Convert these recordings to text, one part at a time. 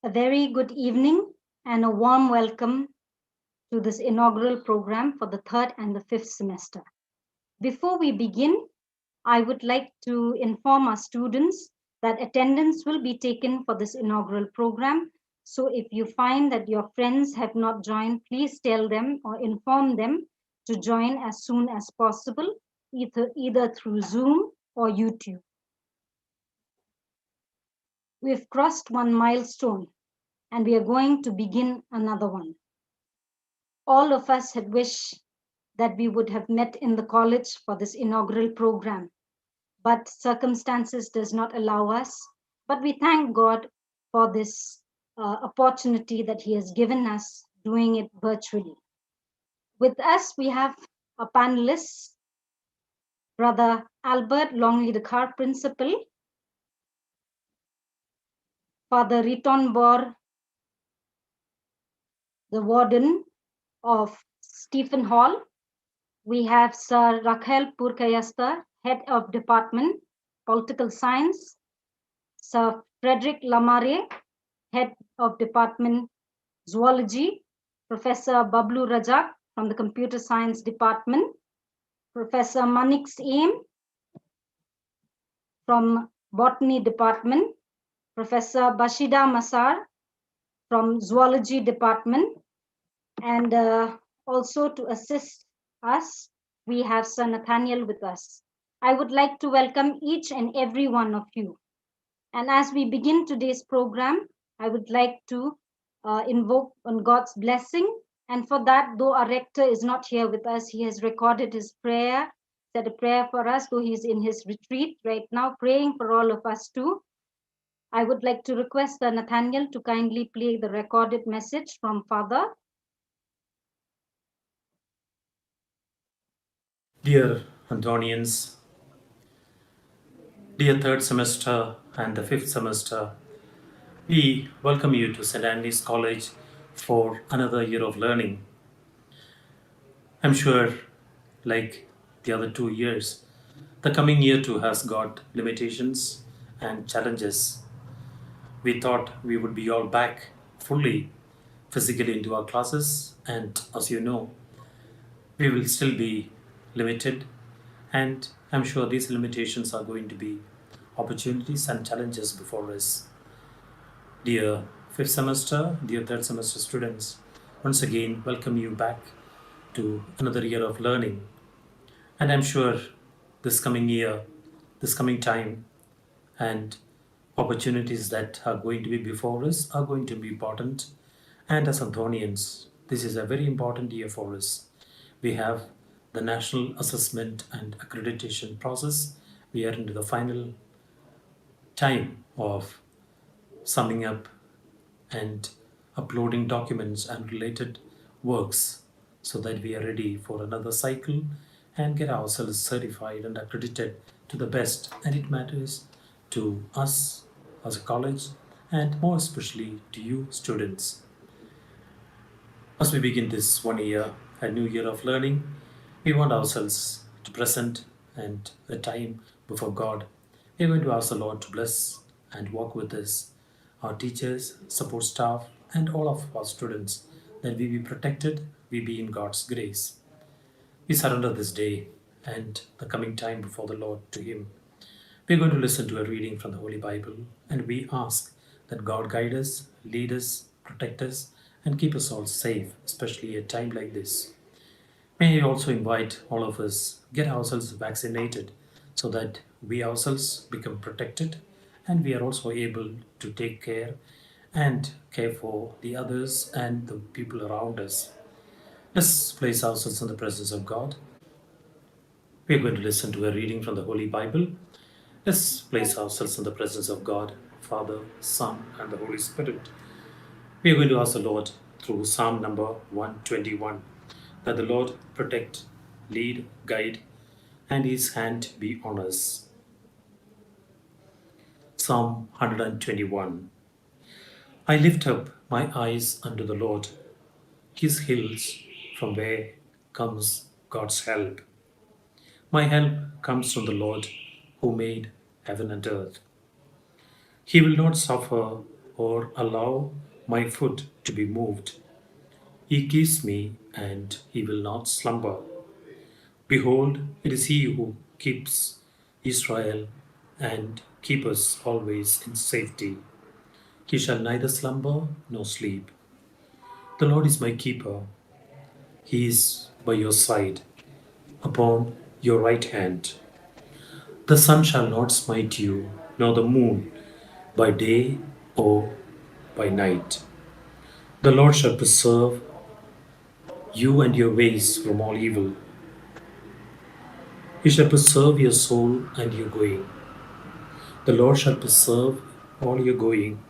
A very good evening and a warm welcome to this inaugural program for the third and the fifth semester. Before we begin, I would like to inform our students that attendance will be taken for this inaugural program. So if you find that your friends have not joined, please tell them or inform them to join as soon as possible, either through Zoom or YouTube. We've crossed one milestone and we are going to begin another one. All of us had wished that we would have met in the college for this inaugural program, but circumstances does not allow us. But we thank God for this opportunity that He has given us, doing it virtually. With us, we have a panelist, Brother Albert Longley, the car principal, Father Riton Bor, the warden of Stephen Hall. We have Sir Raquel Purkayasta, Head of Department, Political Science, Sir Frederick Lamare, Head of Department, Zoology, Professor Bablu Rajak from the Computer Science Department, Professor Manix Aim from Botany Department, Professor Bashida Masar from Zoology Department, and also to assist us, we have Sir Nathaniel with us. I would like to welcome each and every one of you. And as we begin today's program, I would like to invoke on God's blessing. And for that, though our rector is not here with us, he has recorded his prayer, said a prayer for us, though he's in his retreat right now, praying for all of us too. I would like to request Sir Nathaniel to kindly play the recorded message from Father. Dear Antonians, dear third semester and the fifth semester, we welcome you to St. Anthony's College for another year of learning. I'm sure, like the other 2 years, the coming year too has got limitations and challenges. We thought we would be all back fully physically into our classes, and as you know, we will still be limited, and I'm sure these limitations are going to be opportunities and challenges before us. Dear fifth semester, dear third semester students, once again welcome you back to another year of learning. And I'm sure this coming year, this coming time, and opportunities that are going to be before us are going to be important. And as Anthonians, this is a very important year for us. We have the national assessment and accreditation process. We are into the final time of summing up and uploading documents and related works so that we are ready for another cycle and get ourselves certified and accredited to the best. And it matters to us as a college and more especially to you students. As we begin this 1 year, a new year of learning, we want ourselves to present and the time before God. We are going to ask the Lord to bless and walk with us, our teachers, support staff, and all of our students, that we be protected, we be in God's grace. We surrender this day and the coming time before the Lord to Him. We're going to listen to a reading from the Holy Bible, and we ask that God guide us, lead us, protect us, and keep us all safe, especially at a time like this. May I also invite all of us get ourselves vaccinated so that we ourselves become protected and we are also able to take care and care for the others and the people around us. Let's place ourselves in the presence of God. We are going to listen to a reading from the Holy Bible. Let's place ourselves in the presence of God, Father, Son, and the Holy Spirit. We are going to ask the Lord through Psalm number 121 that the Lord protect, lead, guide, and His hand be on us. Psalm 121. I lift up my eyes unto the Lord, His hills, from where comes God's help. My help comes from the Lord who made heaven and earth. He will not suffer or allow my foot to be moved. He keeps me, and He will not slumber. Behold, it is He who keeps Israel and keep us always in safety. He shall neither slumber nor sleep. The Lord is my keeper. He is by your side, upon your right hand. The sun shall not smite you, nor the moon by day or by night. The Lord shall preserve you and your ways from all evil. He shall preserve your soul and your going. The Lord shall preserve all your going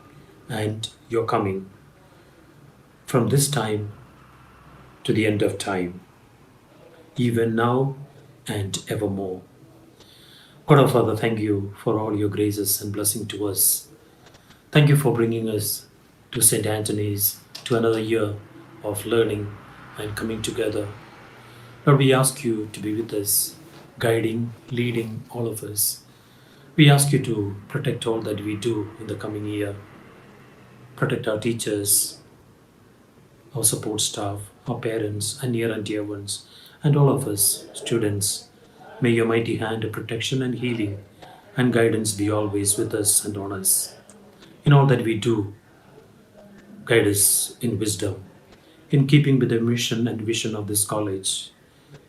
and your coming from this time to the end of time, even now and evermore. God our Father, thank you for all your graces and blessing to us. Thank you for bringing us to St. Anthony's, to another year of learning and coming together. Lord, we ask you to be with us, guiding, leading all of us. We ask you to protect all that we do in the coming year. Protect our teachers, our support staff, our parents, and near and dear ones, and all of us, students. May your mighty hand of protection and healing and guidance be always with us and on us. In all that we do, guide us in wisdom, in keeping with the mission and vision of this college,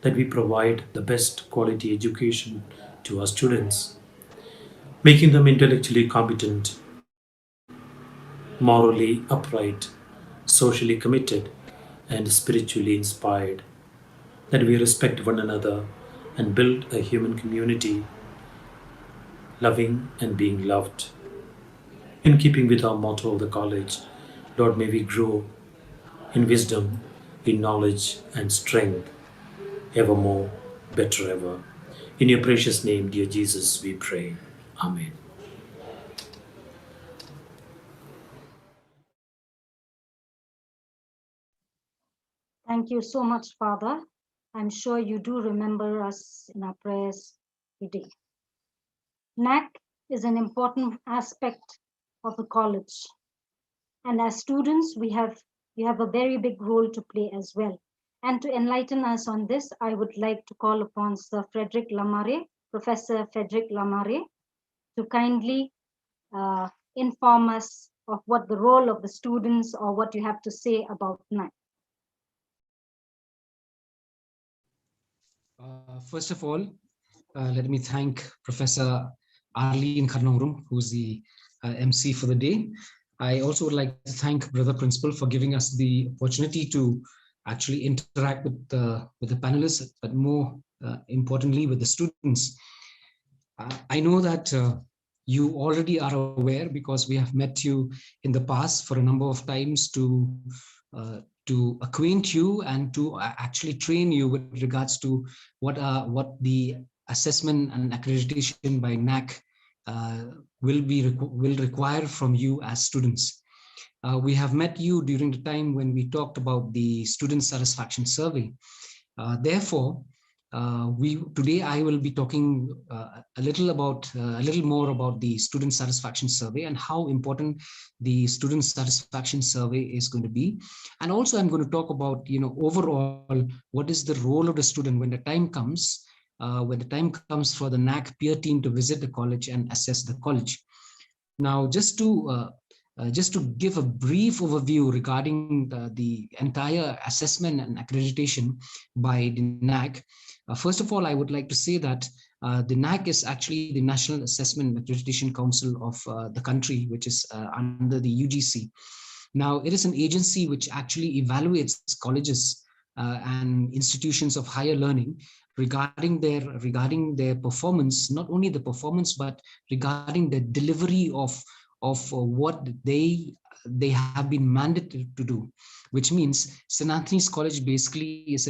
that we provide the best quality education to our students, making them intellectually competent, morally upright, socially committed, and spiritually inspired, that we respect one another and build a human community, loving and being loved. In keeping with our motto of the college, Lord, may we grow in wisdom, in knowledge and strength, evermore, better ever. In your precious name, dear Jesus, we pray. Amen. Thank you so much, Father. I'm sure you do remember us in our prayers today. NAC is an important aspect of the college. And as students, you have a very big role to play as well. And to enlighten us on this, I would like to call upon Sir Frederick Lamare, Professor Frederick Lamare, to kindly inform us of what the role of the students or what you have to say about NAC. First of all, let me thank Professor Arlene Karnaurum, who's the MC for the day. I also would like to thank Brother Principal for giving us the opportunity to actually interact with the panelists, but more importantly with the students. I know that you already are aware, because we have met you in the past for a number of times to acquaint you and to actually train you with regards to what the assessment and accreditation by NAC will require from you as students. We have met you during the time when we talked about the student satisfaction survey. Therefore, today I will be talking a little more about the student satisfaction survey and how important the student satisfaction survey is going to be. And also I'm going to talk about, overall, what is the role of the student when the time comes when the time comes for the NAC peer team to visit the college and assess the college. Now, just to give a brief overview regarding the entire assessment and accreditation by the NAC, first of all, I would like to say that the NAC is actually the National Assessment and Accreditation Council of the country, which is under the UGC. Now, it is an agency which actually evaluates colleges and institutions of higher learning regarding their performance, not only the performance, but regarding the delivery of what they have been mandated to do, which means St. Anthony's College basically is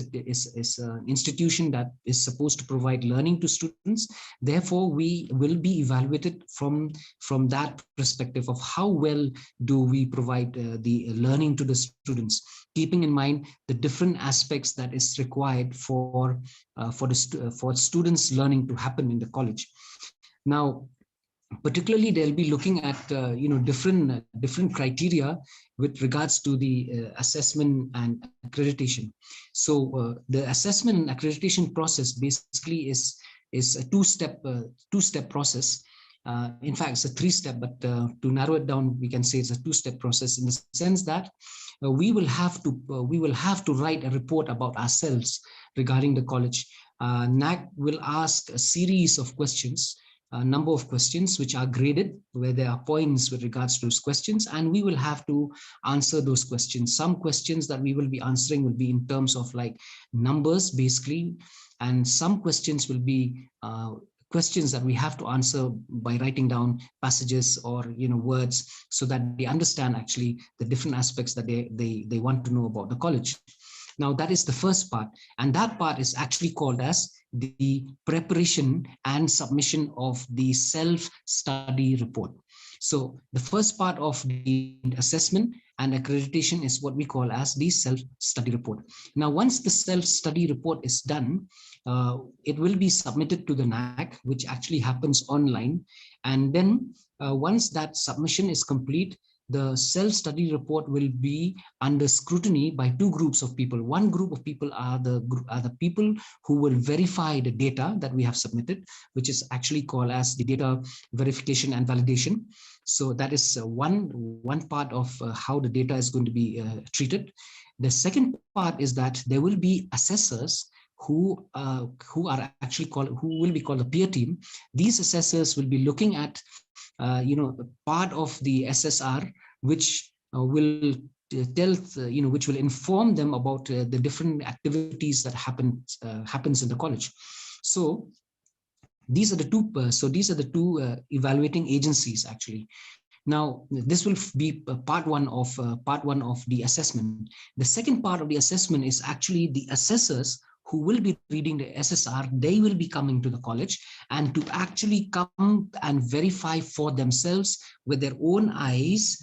an institution that is supposed to provide learning to students. Therefore, we will be evaluated from that perspective of how well do we provide the learning to the students, keeping in mind the different aspects that is required for students' learning to happen in the college. Now, particularly, they'll be looking at different criteria with regards to the assessment and accreditation. So the assessment and accreditation process basically is a two-step process. In fact, it's a three-step, but to narrow it down, we can say it's a two-step process in the sense that we will have to write a report about ourselves regarding the college. NAC will ask a series of questions, a number of questions which are graded, where there are points with regards to those questions, and we will have to answer those questions. Some questions that we will be answering will be in terms of like numbers basically, and some questions will be questions that we have to answer by writing down passages or words, so that they understand actually the different aspects that they want to know about the college. Now, that is the first part, and that part is actually called as the preparation and submission of the self-study report. So the first part of the assessment and accreditation is what we call as the self-study report. Now, once the self-study report is done, it will be submitted to the NAC, which actually happens online. And then once that submission is complete, the self-study report will be under scrutiny by two groups of people. One group of people are the people who will verify the data that we have submitted, which is actually called as the data verification and validation. So that is one part of how the data is going to be treated. The second part is that there will be assessors who will be called the peer team. These assessors will be looking at part of the SSR, which will which will inform them about the different activities that happens in the college. So these are the two evaluating agencies actually. Now, this will be part one of the assessment. The second part of the assessment is actually the assessors who will be reading the SSR. They will be coming to the college and to actually come and verify for themselves with their own eyes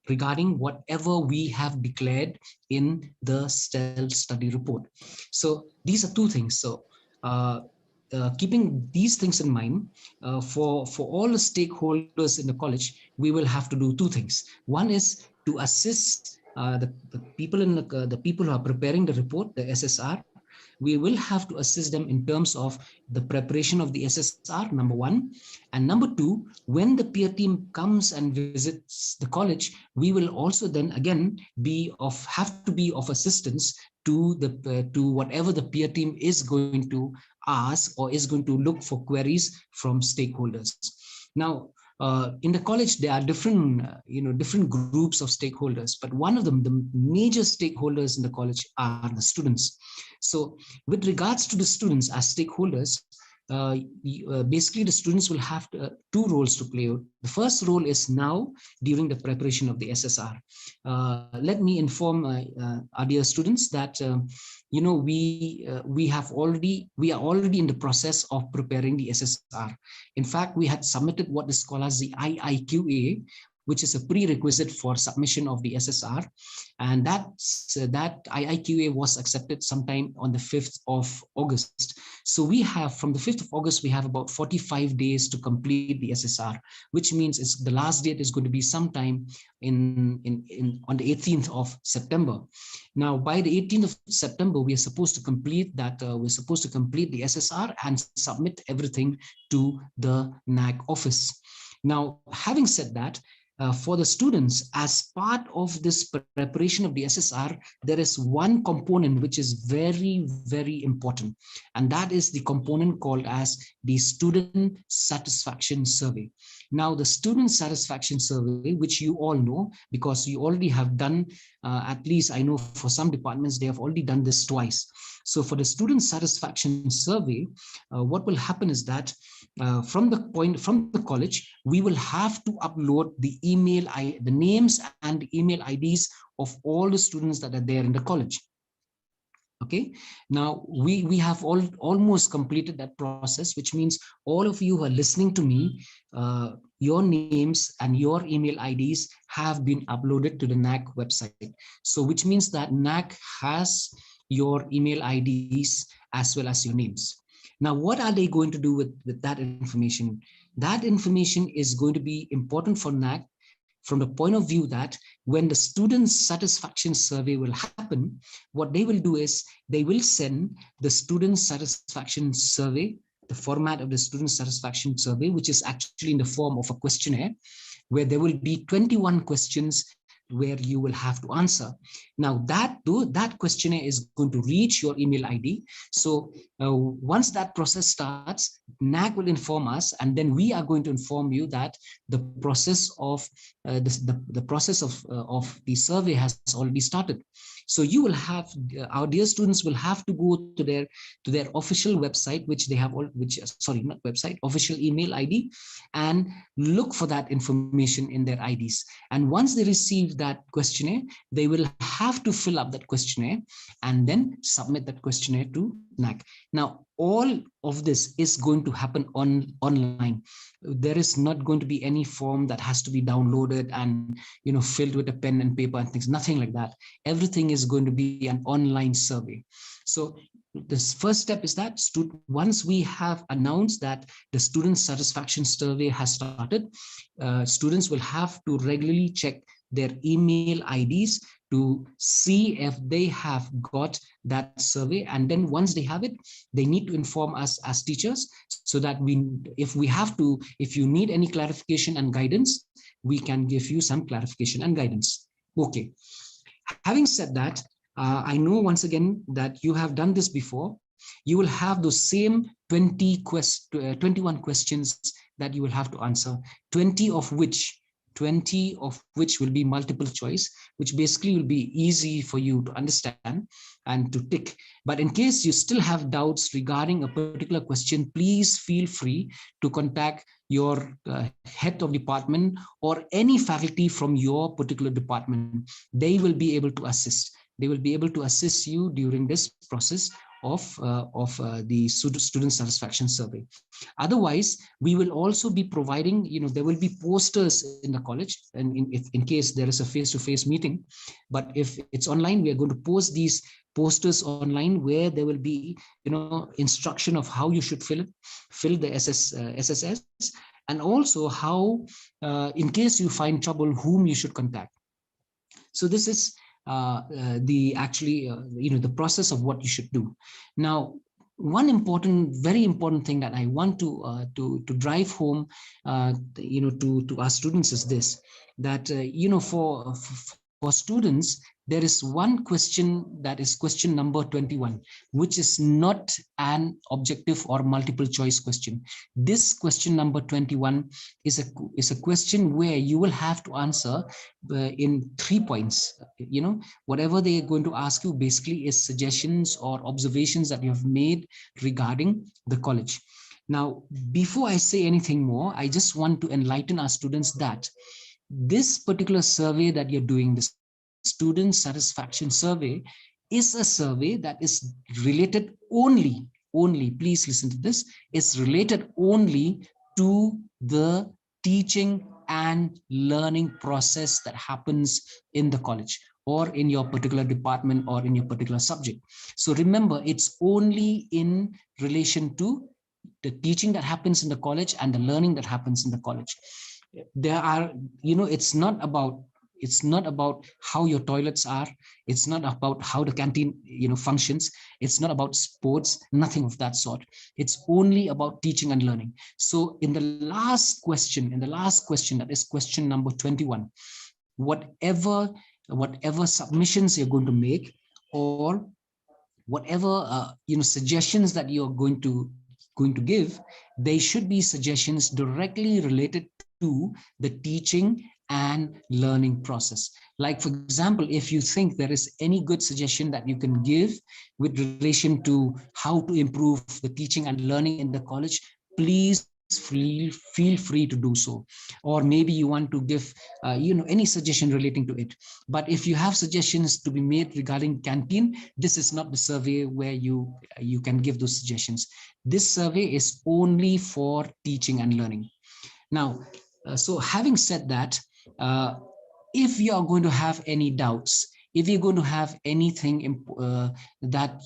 regarding whatever we have declared in the self-study report. So these are two things. So keeping these things in mind, for all the stakeholders in the college, we will have to do two things. One is to assist the people who are preparing the report, the SSR. We will have to assist them in terms of the preparation of the SSR, number one. And number two, when the peer team comes and visits the college, we will also then again have to be of assistance to whatever the peer team is going to ask or is going to look for queries from stakeholders. Now, in the college, there are different groups of stakeholders, but one of them, the major stakeholders in the college, are the students. So with regards to the students as stakeholders, basically the students will have two roles to play. The first role is now during the preparation of the SSR. Let me inform our dear students that we are already in the process of preparing the SSR. In fact, we had submitted what is called as the IIQA, which is a prerequisite for submission of the SSR. And that IIQA was accepted sometime on the 5th of August. So we have, from the 5th of August, we have about 45 days to complete the SSR, which means the last date is going to be sometime on the 18th of September. Now, by the 18th of September, we are supposed to complete that. We're supposed to complete the SSR and submit everything to the NAG office. Now, having said that, for the students, as part of this preparation of the SSR, there is one component which is very, very important, and that is the component called as the Student Satisfaction Survey. Now, the Student Satisfaction Survey, which you all know, because you already have done, at least I know for some departments, they have already done this twice. So for the Student Satisfaction Survey, what will happen is that from the college, we will have to upload the names and email IDs of all the students that are there in the college. Okay, now we have almost completed that process, which means all of you who are listening to me, your names and your email IDs have been uploaded to the NAG website. So which means that NAG has your email IDs as well as your names. Now, what are they going to do with that information? That information is going to be important for NAG from the point of view that when the student satisfaction survey will happen, what they will do is they will send the student satisfaction survey, the format of the student satisfaction survey, which is actually in the form of a questionnaire, where there will be 21 questions where you will have to answer. Now that questionnaire is going to reach your email ID. So once that process starts, NAG will inform us, and then we are going to inform you that the process of the process of the survey has already started. So you will have, our dear students will have to go to their official website, which they have official email ID, and look for that information in their IDs. And once they receive that questionnaire, they will have to fill up that questionnaire and then submit that questionnaire to NAG. Now, all of this is going to happen online. There is not going to be any form that has to be downloaded and filled with a pen and paper and things, nothing like that. Everything is going to be an online survey. So this first step is that once we have announced that the student satisfaction survey has started, students will have to regularly check their email IDs to see if they have got that survey. And then once they have it, they need to inform us as teachers so that if you need any clarification and guidance, we can give you some clarification and guidance. Okay. Having said that, I know once again that you have done this before. You will have those same 21 questions that you will have to answer, 20 of which will be multiple choice, which basically will be easy for you to understand and to tick. But in case you still have doubts regarding a particular question, please feel free to contact your head of department or any faculty from your particular department. They will be able to assist. They will be able to assist you during this process of the student satisfaction survey. Otherwise, we will also be providing, there will be posters in the college, and in case there is a face-to-face meeting. But if it's online, we are going to post these posters online where there will be, instruction of how you should fill the SSS, and also how, in case you find trouble, whom you should contact. So this is the process of what you should do. Now, one very important thing that I want to drive home, to our students is this: that for students, there is one question, that is question number 21, which is not an objective or multiple choice question. This question number 21 is a question where you will have to answer in 3 points. Whatever they are going to ask you basically is suggestions or observations that you have made regarding the college. Now, before I say anything more, I just want to enlighten our students that this particular survey that you're doing, this student satisfaction survey, is a survey that is related only, please listen to this, is related only to the teaching and learning process that happens in the college or in your particular department or in your particular subject. So remember, it's only in relation to the teaching that happens in the college and the learning that happens in the college. There are, it's not about how your toilets are, it's not about how the canteen functions, it's not about sports, nothing of that sort. It's only about teaching and learning. So in the last question, that is question number 21, whatever submissions you're going to make, or whatever suggestions that you're going to give, they should be suggestions directly related to the teaching and learning process. Like, for example, if you think there is any good suggestion that you can give with relation to how to improve the teaching and learning in the college, please feel free to do so. Or maybe you want to give any suggestion relating to it. But if you have suggestions to be made regarding canteen, this is not the survey where you can give those suggestions. This survey is only for teaching and learning. Now, so having said that, if you are going to have any doubts, if you're going to have anything that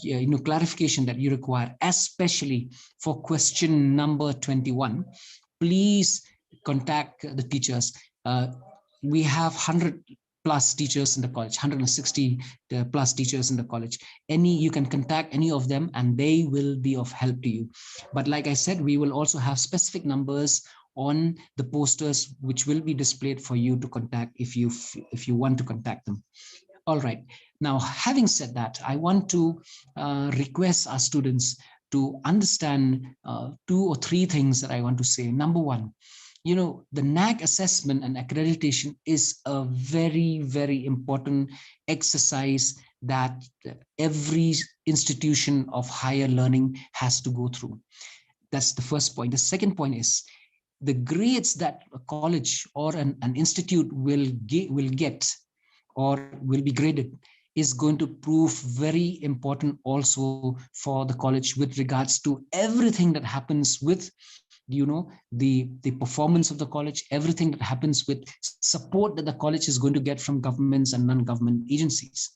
clarification that you require, especially for question number 21, please contact the teachers. We have 100 plus teachers in the college, 160 plus teachers in the college. You can contact any of them and they will be of help to you. But like I said, we will also have specific numbers on the posters which will be displayed for you to contact if you want to contact them. All right. Now, having said that, I want to request our students to understand 2 or 3 things that I want to say. Number one, the NAAC assessment and accreditation is a very, very important exercise that every institution of higher learning has to go through. That's the first point. The second point is the grades that a college or an institute will get or will be graded is going to prove very important also for the college with regards to everything that happens with the performance of the college, everything that happens with support that the college is going to get from governments and non-government agencies.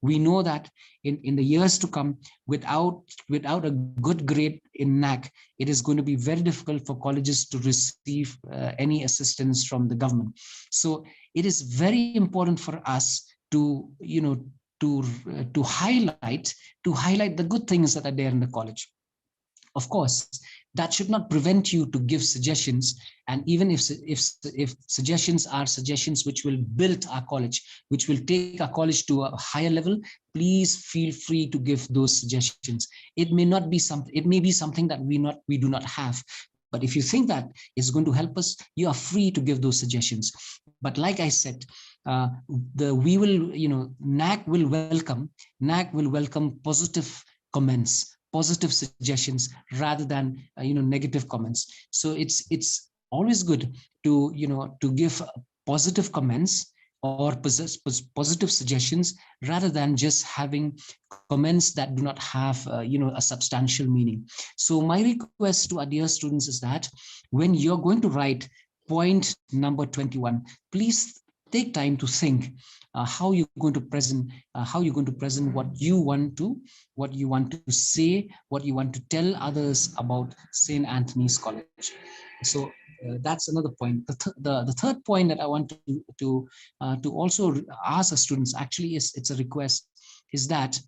We know that in the years to come, without a good grade in NAAC, it is going to be very difficult for colleges to receive any assistance from the government. So it is very important for us to highlight the good things that are there in the college. Of course, that should not prevent you to give suggestions. And even if suggestions are suggestions which will build our college, which will take our college to a higher level, please feel free to give those suggestions. It may not be something, it may be something that we do not have. But if you think that is going to help us, you are free to give those suggestions. But like I said, NAAC will welcome positive comments, positive suggestions rather than negative comments. So it's always good to give positive comments or positive suggestions rather than just having comments that do not have a substantial meaning. So my request to our dear students is that when you're going to write point number 21, please take time to think how you're going to present what you want to say, what you want to tell others about St. Anthony's College. So that's another point. The third point that I want to also ask the students, actually it's a request, is that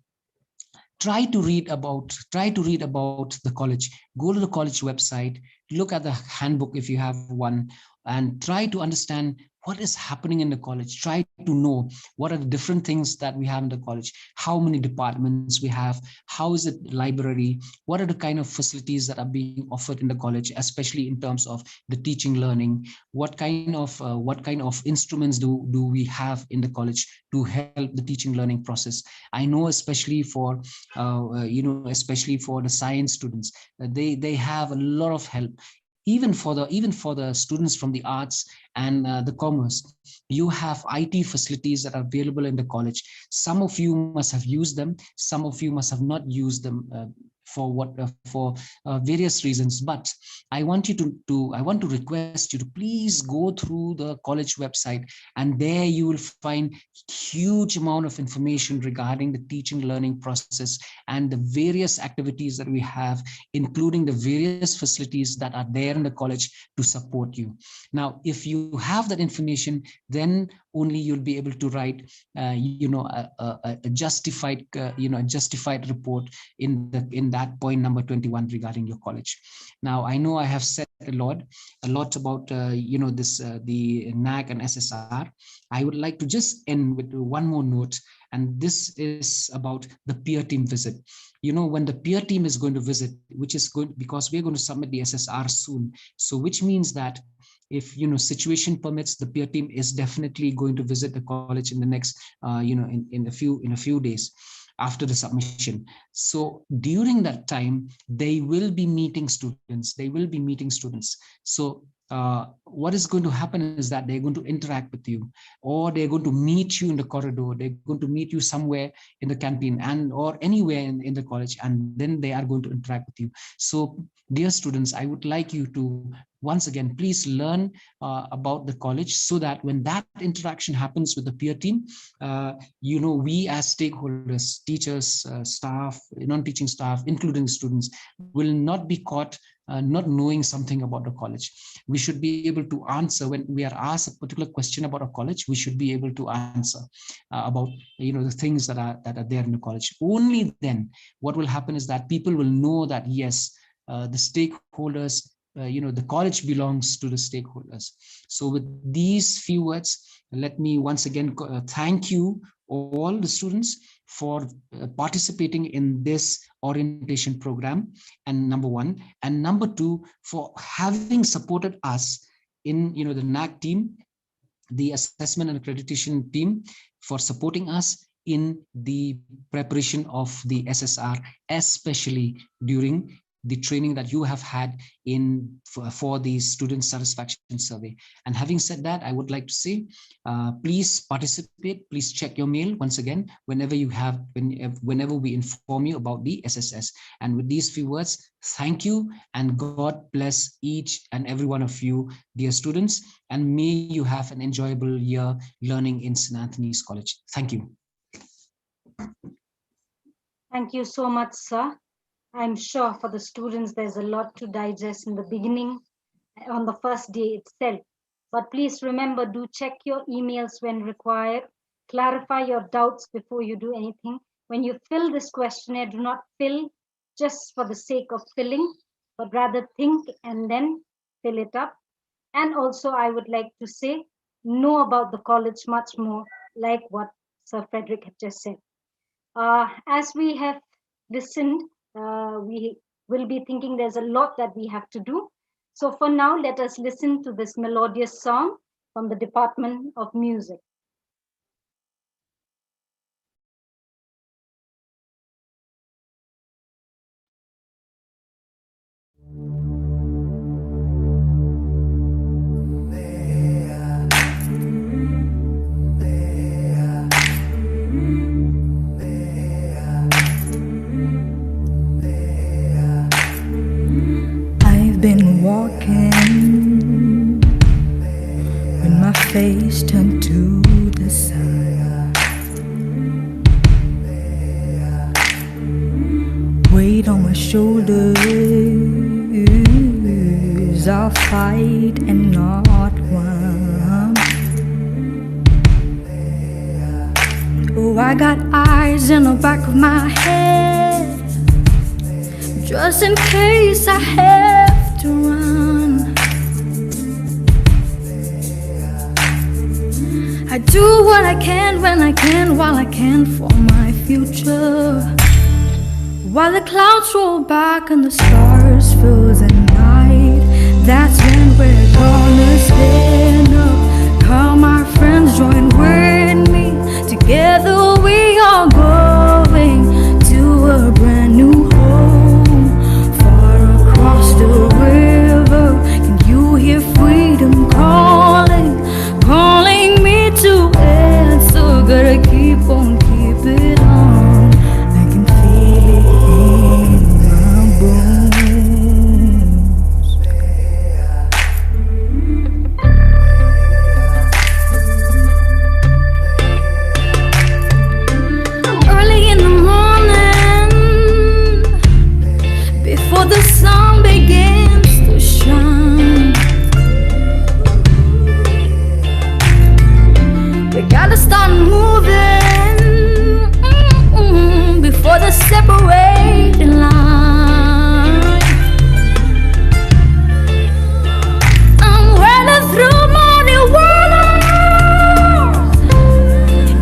try to read about the college. Go to the college website, look at the handbook if you have one, and try to understand what is happening in the college. Try to know what are the different things that we have in the college, how many departments we have, how is it library, what are the kind of facilities that are being offered in the college, especially in terms of the teaching learning, what kind of instruments do we have in the college to help the teaching learning process. I know especially for the science students, they have a lot of help. Even for the students from the arts and the commerce, you have IT facilities that are available in the college. Some of you must have used them, some of you must have not used them various reasons. But I want you I want to request you to please go through the college website, and there you will find huge amount of information regarding the teaching learning process and the various activities that we have, including the various facilities that are there in the college to support you. Now, if you have that information, then only you'll be able to write a justified a justified report in that point number 21 regarding your college. Now, I know I have said a lot about the NAC and SSR. I would like to just end with one more note, and this is about the peer team visit. When the peer team is going to visit, which is going, because we're going to submit the SSR soon, so which means that if situation permits, the peer team is definitely going to visit the college in the next in a few days after the submission. So during that time, they will be meeting students. So what is going to happen is that they're going to interact with you, or they're going to meet you in the corridor, they're going to meet you somewhere in the canteen or anywhere in the college, and then they are going to interact with you. So dear students, I would like you to once again please learn about the college, so that when that interaction happens with the peer team, we as stakeholders, teachers, staff, non-teaching staff, including students, will not be caught not knowing something about the college. We should be able to answer when we are asked a particular question about a college. We should be able to answer about the things that are there in the college. Only then what will happen is that people will know that yes, the stakeholders, the college belongs to the stakeholders. So with these few words, let me once again thank you all the students for participating in this orientation program, and number one, and number two, for having supported us in the NAC team, the assessment and accreditation team, for supporting us in the preparation of the SSR, especially during the training that you have had for the student satisfaction survey. And having said that, I would like to say, please participate. Please check your mail once again whenever we inform you about the SSS. And with these few words, thank you, and God bless each and every one of you, dear students, and may you have an enjoyable year learning in St. Anthony's College. Thank you. Thank you so much, sir. I'm sure for the students, there's a lot to digest in the beginning, on the first day itself. But please remember, do check your emails when required. Clarify your doubts before you do anything. When you fill this questionnaire, do not fill just for the sake of filling, but rather think and then fill it up. And also, I would like to say, know about the college much more, like what Sir Frederick had just said. As we have listened, we will be thinking there's a lot that we have to do. So for now, let us listen to this melodious song from the Department of Music. Been walking with my face turned to the side, weight on my shoulders, I'll fight and not run. Oh, I got eyes in the back of my head, just in case I have to run. I do what I can when I can, while I can for my future. While the clouds roll back and the stars fill the night, that's when we're gonna stand up. Come, our friends, join with me. Together we are going to a brand new home, far across the river. Can you hear freedom calling, calling me to answer? Gotta keep on, keep it on. I can feel it in my separating line. I'm running through many waters.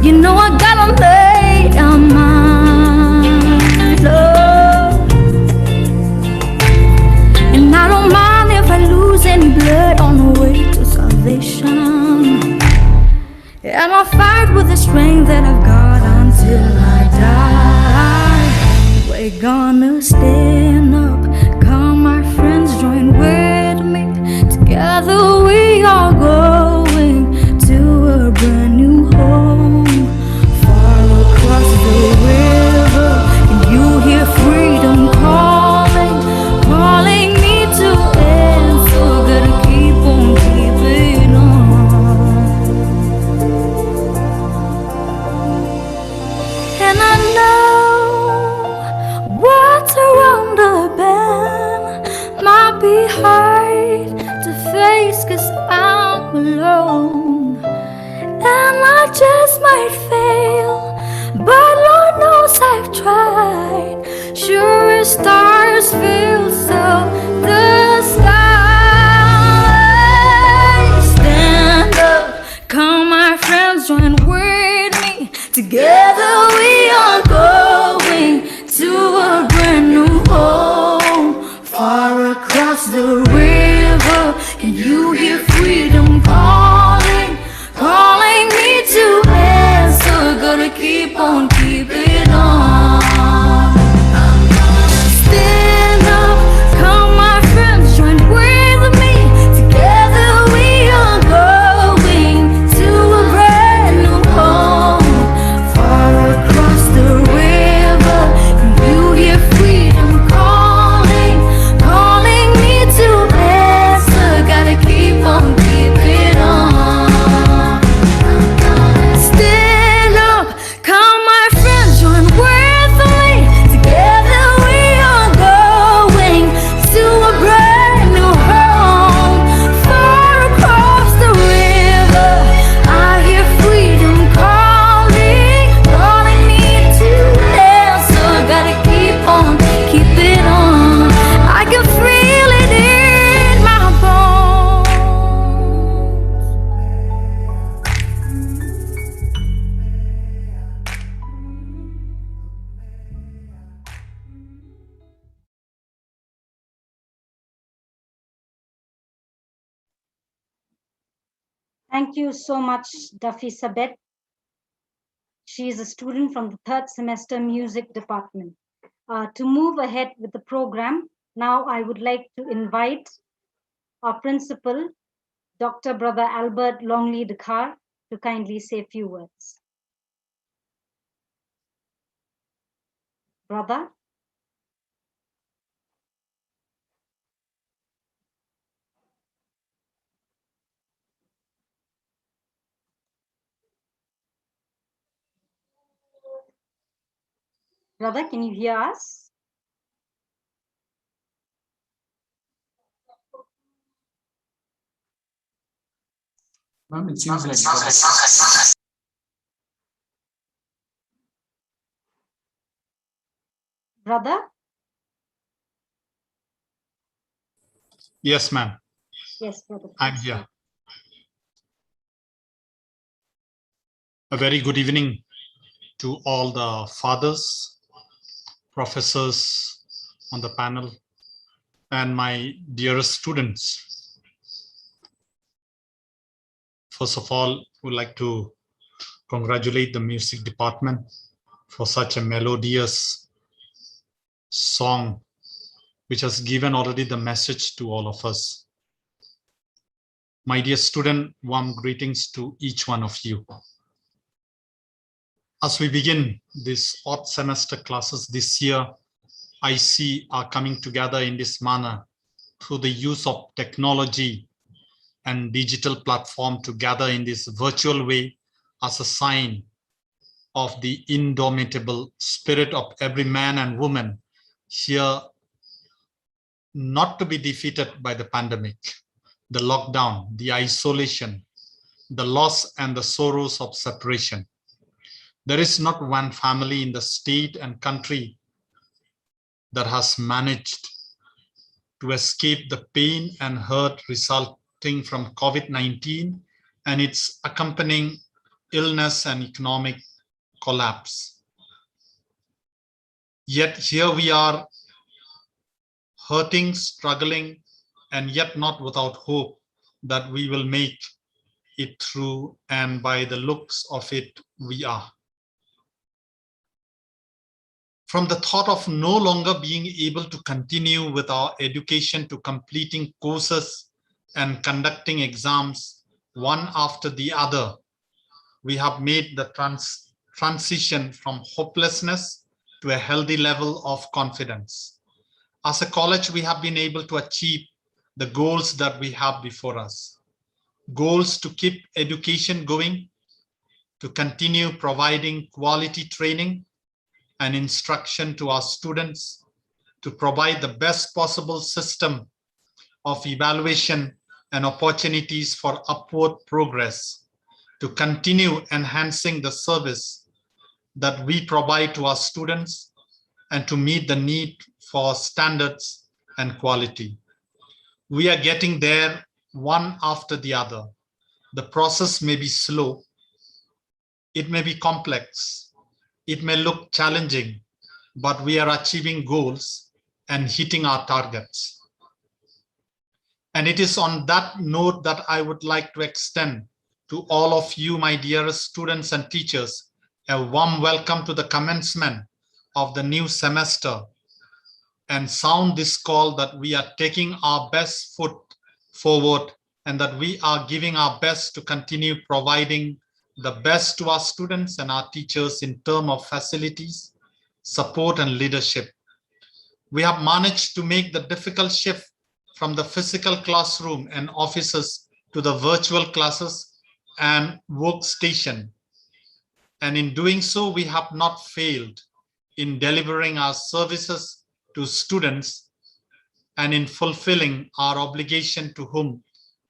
You know I gotta make a mind, Lord. And I don't mind if I lose any blood on the way to salvation. And I'll fight with the strength that I've got until I die. We're gonna stand up, come my friends, join with me. Together we are going to a brand new home. Far across the river, and you hear freedom calling, calling me to answer. Gotta keep on keeping on. And I know what's around the bend might be hard to face, 'cause I'm alone. And I just might fail, but Lord knows I've tried. Sure as stars fill so the sky. Stand up, come my friends, join with me. Together we are going to a brand new home. Far across the river, can you hear freedom calling, calling me to answer? Gotta keep on keeping on. Stand up, come my friends, join with me. Together we are going to a brand new home. Far across the river, can you hear freedom calling, calling me to answer? Gotta keep on keeping on. Stand up, come my friends, join with me. Together we are going to a brand new home. Far across the river, I hear freedom calling, calling me to answer. Gotta keep on keeping on. I can feel it in my bones. Thank you so much, Duffy Sabet. She is a student from the 3rd semester music department. To move ahead with the program, now I would like to invite our principal, Dr. Brother Albert Longley Dakar, to kindly say a few words. Brother? Brother, can you hear us? Ma'am, it seems like Brother? Yes, ma'am. Yes, brother. I'm here. A very good evening to all the fathers, professors on the panel, and my dearest students. First of all, would like to congratulate the music department for such a melodious song, which has given already the message to all of us. My dear student, warm greetings to each one of you. As we begin this odd semester classes this year, I see are coming together in this manner through the use of technology and digital platform to gather in this virtual way as a sign of the indomitable spirit of every man and woman here, not to be defeated by the pandemic, the lockdown, the isolation, the loss and the sorrows of separation. There is not one family in the state and country that has managed to escape the pain and hurt resulting from COVID-19 and its accompanying illness and economic collapse. Yet here we are, hurting, struggling, and yet not without hope that we will make it through, and by the looks of it, we are. From the thought of no longer being able to continue with our education to completing courses and conducting exams one after the other, we have made the transition from hopelessness to a healthy level of confidence. As a college, we have been able to achieve the goals that we have before us. Goals to keep education going, to continue providing quality training and instruction to our students, to provide the best possible system of evaluation and opportunities for upward progress, to continue enhancing the service that we provide to our students, and to meet the need for standards and quality. We are getting there one after the other. The process may be slow, it may be complex, it may look challenging, but we are achieving goals and hitting our targets. And it is on that note that I would like to extend to all of you, my dearest students and teachers, a warm welcome to the commencement of the new semester, and sound this call that we are taking our best foot forward and that we are giving our best to continue providing the best to our students and our teachers in terms of facilities, support, and leadership. We have managed to make the difficult shift from the physical classroom and offices to the virtual classes and workstation. And in doing so, we have not failed in delivering our services to students and in fulfilling our obligation to whom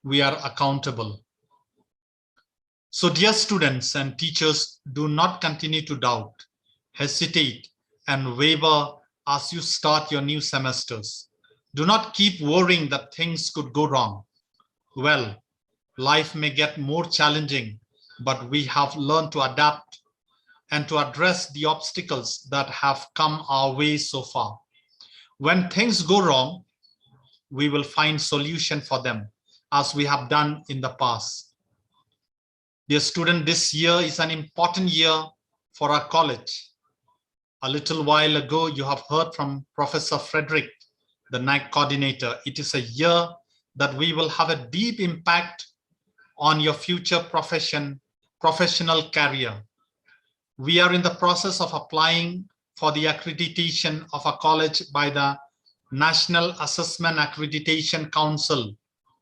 we are accountable. So dear students and teachers, do not continue to doubt, hesitate, and waver as you start your new semesters. Do not keep worrying that things could go wrong. Well, life may get more challenging, but we have learned to adapt and to address the obstacles that have come our way so far. When things go wrong, we will find solution for them, as we have done in the past. Dear student, this year is an important year for our college. A little while ago, you have heard from Professor Frederick, the NAC coordinator. It is a year that we will have a deep impact on your future professional career. We are in the process of applying for the accreditation of a college by the National Assessment Accreditation Council,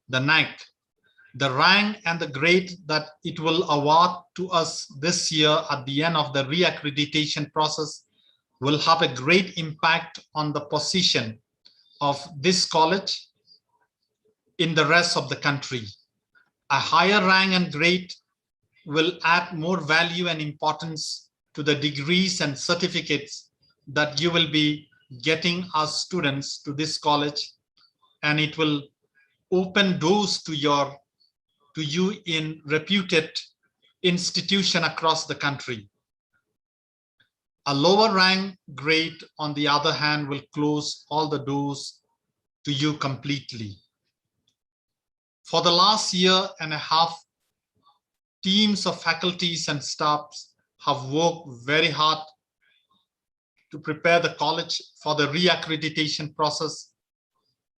the NAC. The rank and the grade that it will award to us this year at the end of the re-accreditation process will have a great impact on the position of this college in the rest of the country. A higher rank and grade will add more value and importance to the degrees and certificates that you will be getting as students to this college, and it will open doors to you in reputed institution across the country. A lower rank grade, on the other hand, will close all the doors to you completely. For the last year and a half, teams of faculties and staffs have worked very hard to prepare the college for the re-accreditation process,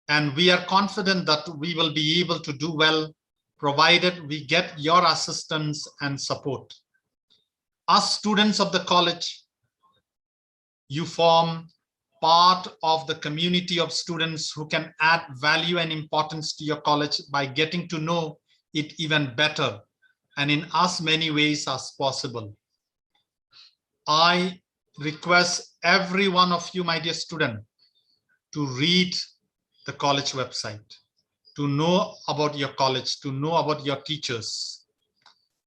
and we are confident that we will be able to do well, provided we get your assistance and support. As students of the college, you form part of the community of students who can add value and importance to your college by getting to know it even better and in as many ways as possible. I request every one of you, my dear student, to read the college website, to know about your college, to know about your teachers.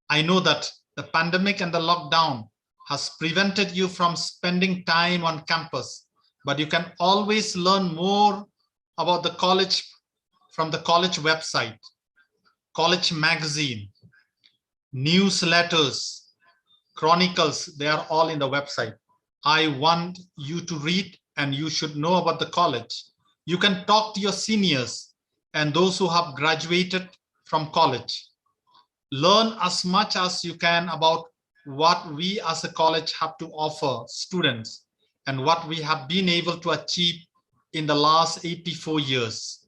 I know that the pandemic and the lockdown has prevented you from spending time on campus, but you can always learn more about the college from the college website, college magazine, newsletters, chronicles. They are all in the website. I want you to read, and you should know about the college. You can talk to your seniors and those who have graduated from college. Learn as much as you can about what we as a college have to offer students and what we have been able to achieve in the last 84 years.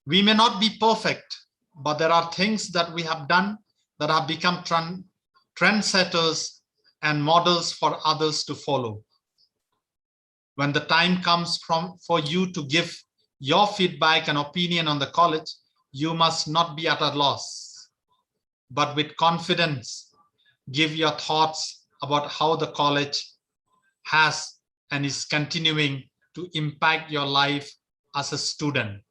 We may not be perfect, but there are things that we have done that have become trendsetters and models for others to follow. When the time comes for you to give your feedback and opinion on the college, you must not be at a loss, but with confidence, give your thoughts about how the college has and is continuing to impact your life as a student.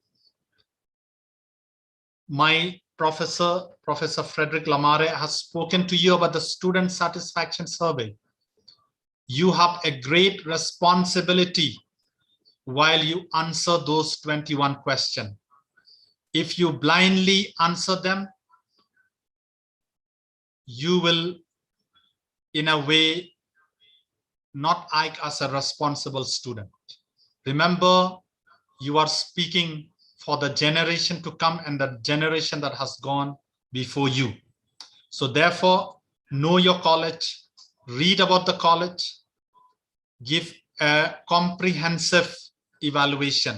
My professor, Professor Frederick Lamare, has spoken to you about the student satisfaction survey. You have a great responsibility while you answer those 21 questions. If you blindly answer them, you will, in a way, not act as a responsible student. Remember, you are speaking for the generation to come and the generation that has gone before you. So therefore, know your college, read about the college, give a comprehensive evaluation.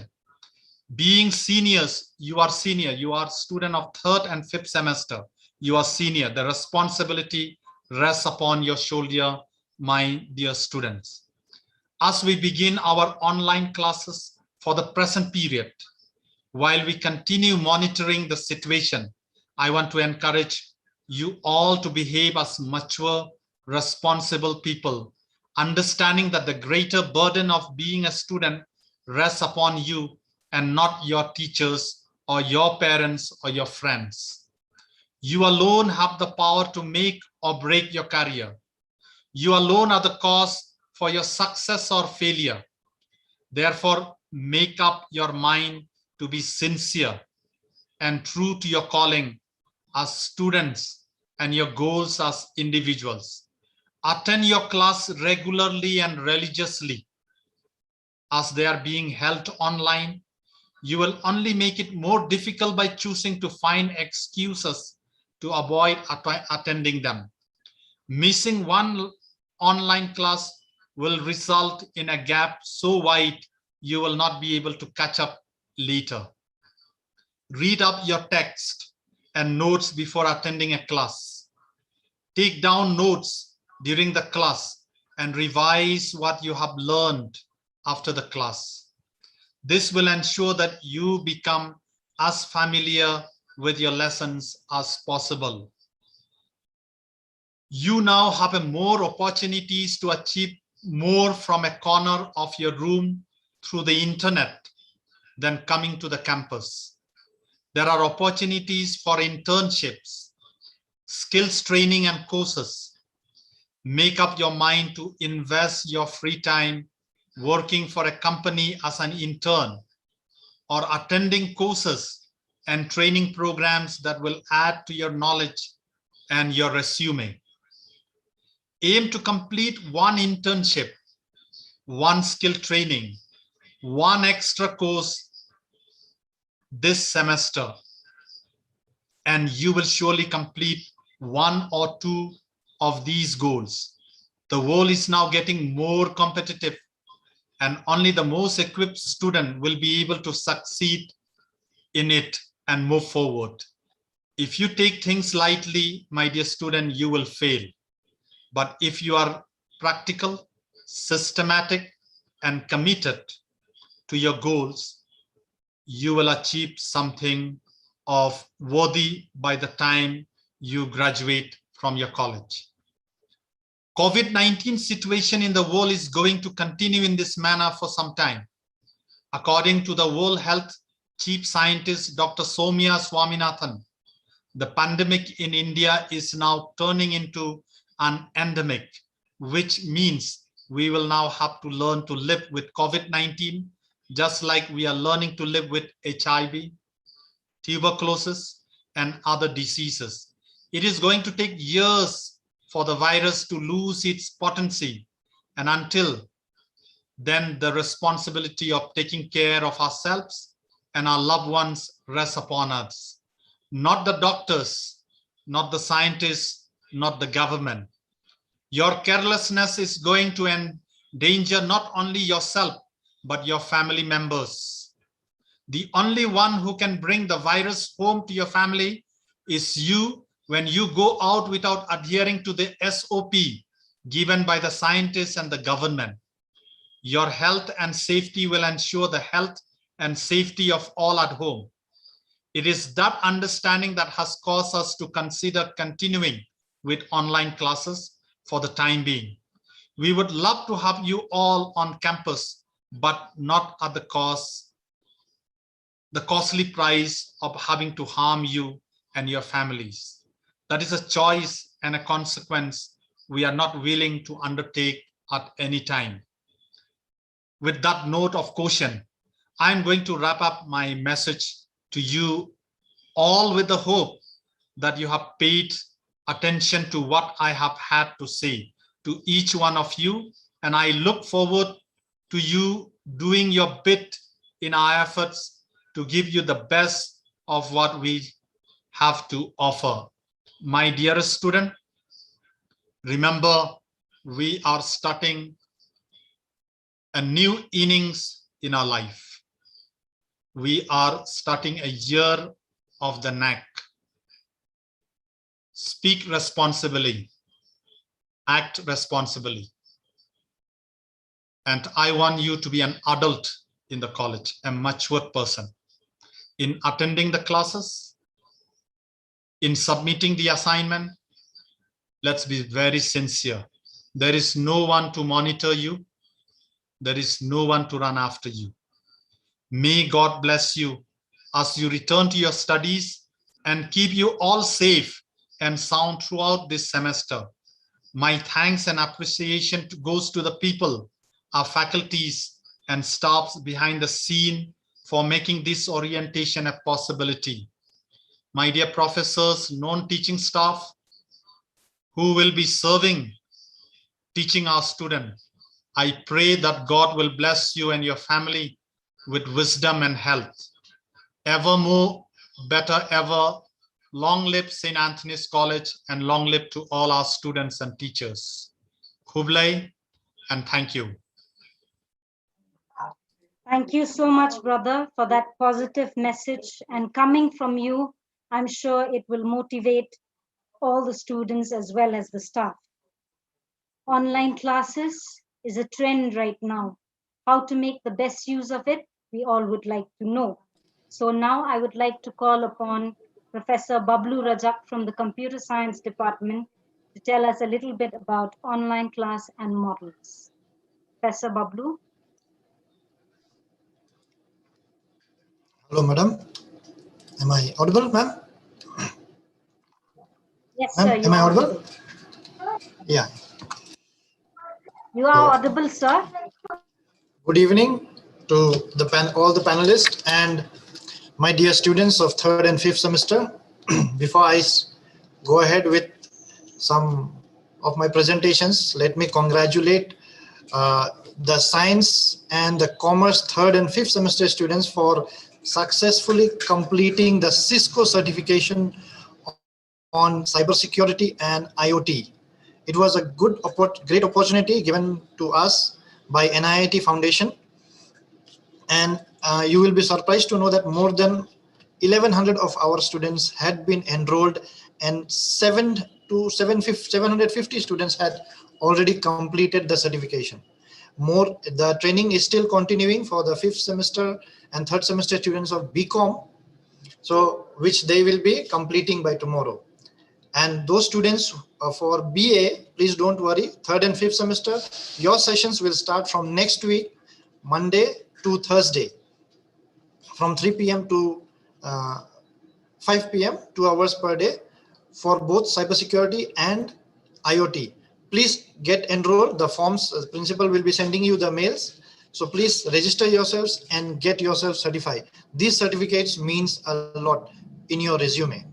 Being seniors, you are senior, you are student of 3rd and 5th semester, you are senior. The responsibility rests upon your shoulder, my dear students. As we begin our online classes for the present period, while we continue monitoring the situation, I want to encourage you all to behave as mature, responsible people, understanding that the greater burden of being a student rests upon you and not your teachers or your parents or your friends. You alone have the power to make or break your career. You alone are the cause for your success or failure. Therefore, make up your mind to be sincere and true to your calling as students and your goals as individuals. Attend your class regularly and religiously. As they are being held online, you will only make it more difficult by choosing to find excuses to avoid attending them. Missing one online class will result in a gap so wide you will not be able to catch up later. Read up your text and notes before attending a class. Take down notes during the class and revise what you have learned after the class. This will ensure that you become as familiar with your lessons as possible. You now have more opportunities to achieve more from a corner of your room through the internet than coming to the campus. There are opportunities for internships, skills training and courses. Make up your mind to invest your free time working for a company as an intern or attending courses and training programs that will add to your knowledge and your resume. Aim to complete one internship, one skill training, one extra course this semester, and you will surely complete one or two of these goals. The world is now getting more competitive, and only the most equipped student will be able to succeed in it and move forward. If you take things lightly, my dear student, you will fail. But if you are practical, systematic, and committed to your goals, you will achieve something of worthy by the time you graduate from your college. COVID-19 situation in the world is going to continue in this manner for some time. According to the World Health Chief Scientist, Dr. Soumya Swaminathan, the pandemic in India is now turning into an endemic, which means we will now have to learn to live with COVID-19, just like we are learning to live with HIV, tuberculosis, and other diseases. It is going to take years for the virus to lose its potency, and until then the responsibility of taking care of ourselves and our loved ones rests upon us. Not the doctors, not the scientists, not the government. Your carelessness is going to endanger not only yourself, but your family members. The only one who can bring the virus home to your family is you when you go out without adhering to the SOP given by the scientists and the government. Your health and safety will ensure the health and safety of all at home. It is that understanding that has caused us to consider continuing with online classes for the time being. We would love to have you all on campus, but not at the costly price of having to harm you and your families. That is a choice and a consequence we are not willing to undertake at any time. With that note of caution, I'm going to wrap up my message to you all with the hope that you have paid attention to what I have had to say to each one of you, and I look forward to you doing your bit in our efforts to give you the best of what we have to offer. My dearest student, remember, we are starting a new innings in our life. We are starting a year of the neck. Speak responsibly, act responsibly. And I want you to be an adult in the college, a matured person. In attending the classes, in submitting the assignment, let's be very sincere. There is no one to monitor you. There is no one to run after you. May God bless you as you return to your studies and keep you all safe and sound throughout this semester. My thanks and appreciation goes to the people, our faculties and staffs behind the scene for making this orientation a possibility. My dear professors, non-teaching staff who will be serving, teaching our students, I pray that God will bless you and your family with wisdom and health. Evermore, better ever. Long live St. Anthony's College and long live to all our students and teachers. Kublai, and thank you. Thank you so much, brother, for that positive message. And coming from you, I'm sure it will motivate all the students as well as the staff. Online classes is a trend right now. How to make the best use of it, we all would like to know. So now I would like to call upon Professor Bablu Rajak from the Computer Science Department to tell us a little bit about online class and models. Professor Bablu. Hello, madam. Am I audible, ma'am? Yes, sir. Am I audible? Yeah. You are audible, sir. Good evening to all the panelists and my dear students of 3rd and 5th semester. Before I go ahead with some of my presentations, let me congratulate the science and the commerce 3rd and 5th semester students for successfully completing the Cisco certification on cybersecurity and IoT. It was a great opportunity given to us by NIIT Foundation. And you will be surprised to know that more than 1,100 of our students had been enrolled and 750 students had already completed the certification. The training is still continuing for the 5th semester and 3rd semester students of BCom, so which they will be completing by tomorrow. And those students for BA, please don't worry, 3rd and 5th semester, your sessions will start from next week, Monday to Thursday, from 3 p.m. to 5 p.m., 2 hours per day for both cybersecurity and IoT. please get enrolled. The forms, the principal will be sending you the mails. So please register yourselves and get yourself certified. These certificates means a lot in your resume.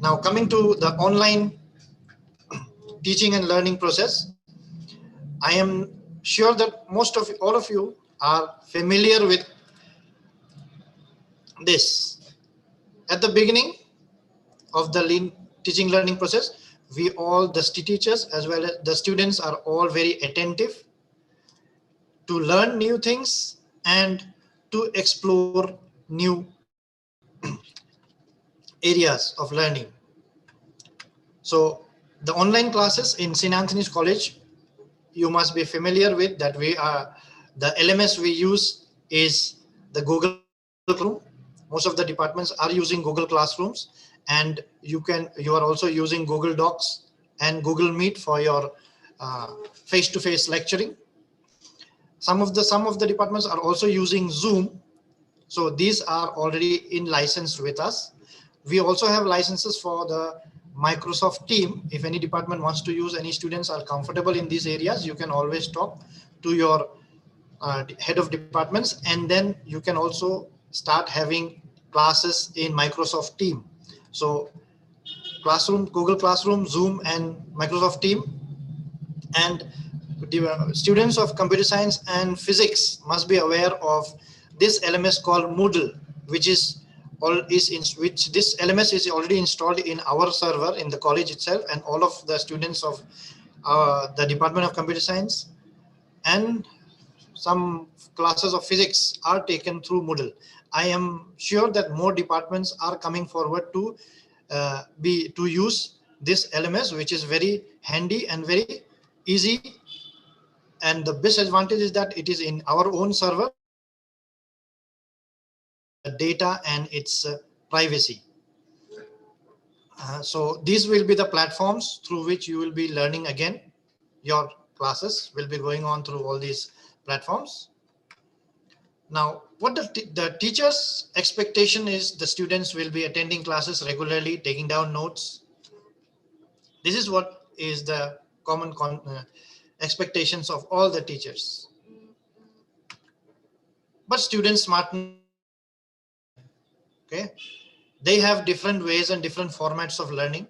Now coming to the online teaching and learning process, I am sure that most of all of you are familiar with this. At the beginning of the teaching learning process, we all, the teachers as well as the students, are all very attentive to learn new things and to explore new areas of learning. So the online classes in St. Anthony's College, you must be familiar with that. The LMS we use is the Google Classroom. Most of the departments are using Google Classrooms, and you are also using Google Docs and Google Meet for your face-to-face lecturing. Some of the departments are also using Zoom. So these are already in licensed with us. We also have licenses for the Microsoft Team. If any department wants to use, any students are comfortable in these areas, you can always talk to your head of departments, and then you can also start having classes in Microsoft Team. So Classroom, Google Classroom, Zoom, and Microsoft Team. And students of computer science and physics must be aware of this LMS called Moodle, which this LMS is already installed in our server in the college itself, and all of the students of the Department of Computer Science and some classes of physics are taken through Moodle. I am sure that more departments are coming forward to use this LMS, which is very handy and very easy. And the best advantage is that it is in our own server, data and its privacy. So these will be the platforms through which you will be learning again. Your classes will be going on through all these platforms. Now, what the teacher's expectation is, the students will be attending classes regularly, taking down notes. This is what is the common expectations of all the teachers. But students smartness, okay, they have different ways and different formats of learning.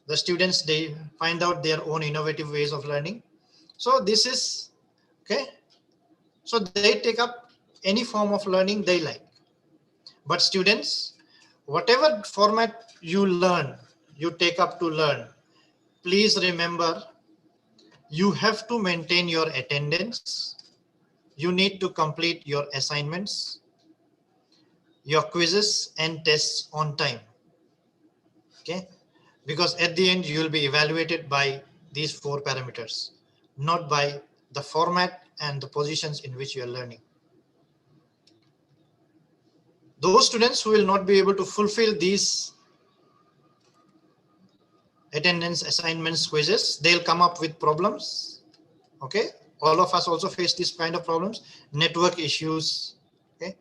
The students, they find out their own innovative ways of learning. So this is okay. So they take up any form of learning they like. But students, whatever format you learn, you take up to learn, please remember, you have to maintain your attendance. You need to complete your assignments, your quizzes and tests on time. Okay, because at the end you will be evaluated by these 4 parameters, not by the format and the positions in which you are learning. Those students who will not be able to fulfill these attendance, assignments, quizzes, they'll come up with problems. Okay, all of us also face this kind of problems, network issues. Okay,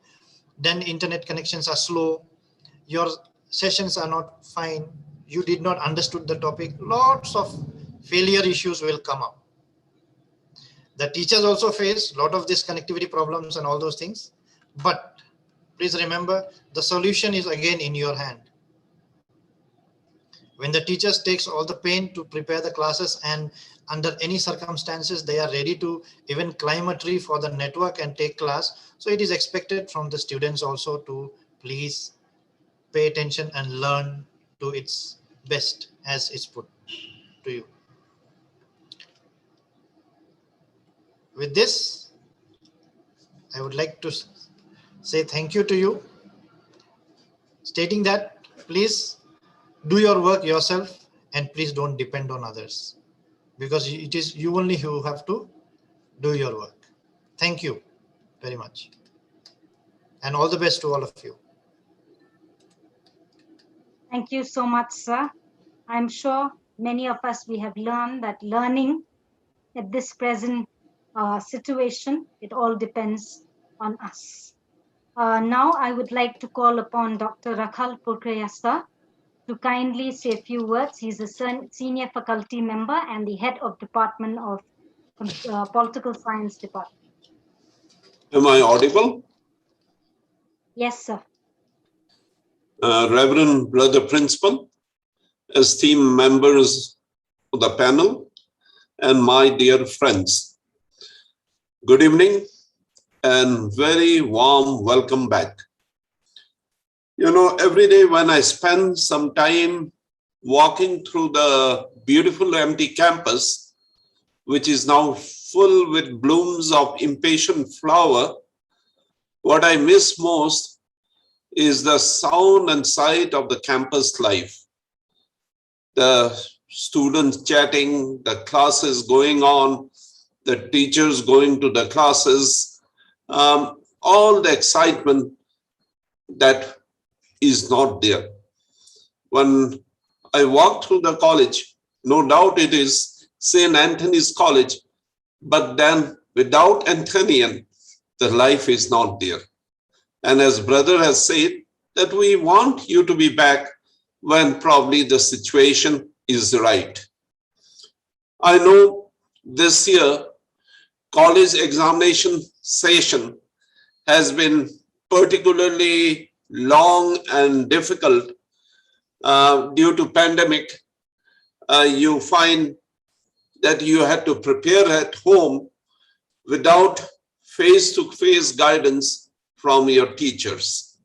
then internet connections are slow, your sessions are not fine, you did not understood the topic, lots of failure issues will come up. The teachers also face a lot of these connectivity problems and all those things. But please remember, the solution is again in your hand. When the teachers takes all the pain to prepare the classes, and under any circumstances they are ready to even climb a tree for the network and take class, so it is expected from the students also to please pay attention and learn to its best as it's put to you. With this, I would like to say thank you to you, stating that please do your work yourself and please don't depend on others, because it is you only who have to do your work. Thank you very much, and all the best to all of you. Thank you so much, sir. I'm sure many of us, we have learned that learning at this present situation, it all depends on us. Now I would like to call upon Dr. Rakhal Purkayasa to kindly say a few words. He's a senior faculty member and the head of Department of Political Science Department. Am I audible? Yes, sir. Reverend Brother Principal, esteemed members of the panel, and my dear friends, good evening and very warm welcome back. You know, every day when I spend some time walking through the beautiful empty campus, which is now full with blooms of impatient flower, what I miss most is the sound and sight of the campus life. The students chatting, the classes going on, the teachers going to the classes, all the excitement that is not there. When I walk through the college, no doubt it is St. Anthony's College, but then without Anthonian, the life is not there. And as brother has said, that we want you to be back when probably the situation is right. I know this year, college examination session has been particularly long and difficult due to pandemic. You find that you had to prepare at home without face-to-face guidance from your teachers.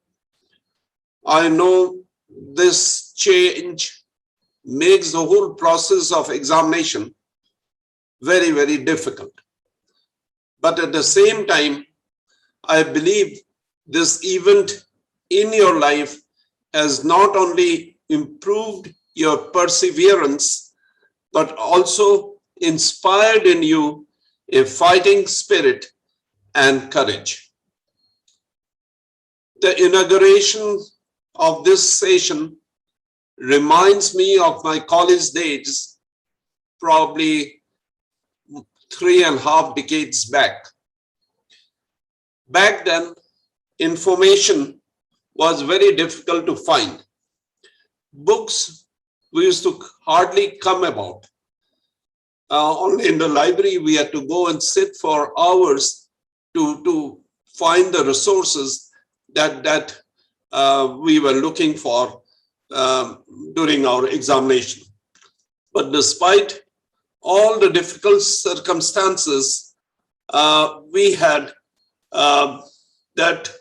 I know this change makes the whole process of examination very, very difficult. But at the same time, I believe this event in your life has not only improved your perseverance, but also inspired in you a fighting spirit and courage. The inauguration of this session reminds me of my college days, probably 3.5 decades back. Back then, information was very difficult to find. Books we used to hardly come about. Only in the library we had to go and sit for hours to find the resources that we were looking for during our examination. But despite all the difficult circumstances, we had that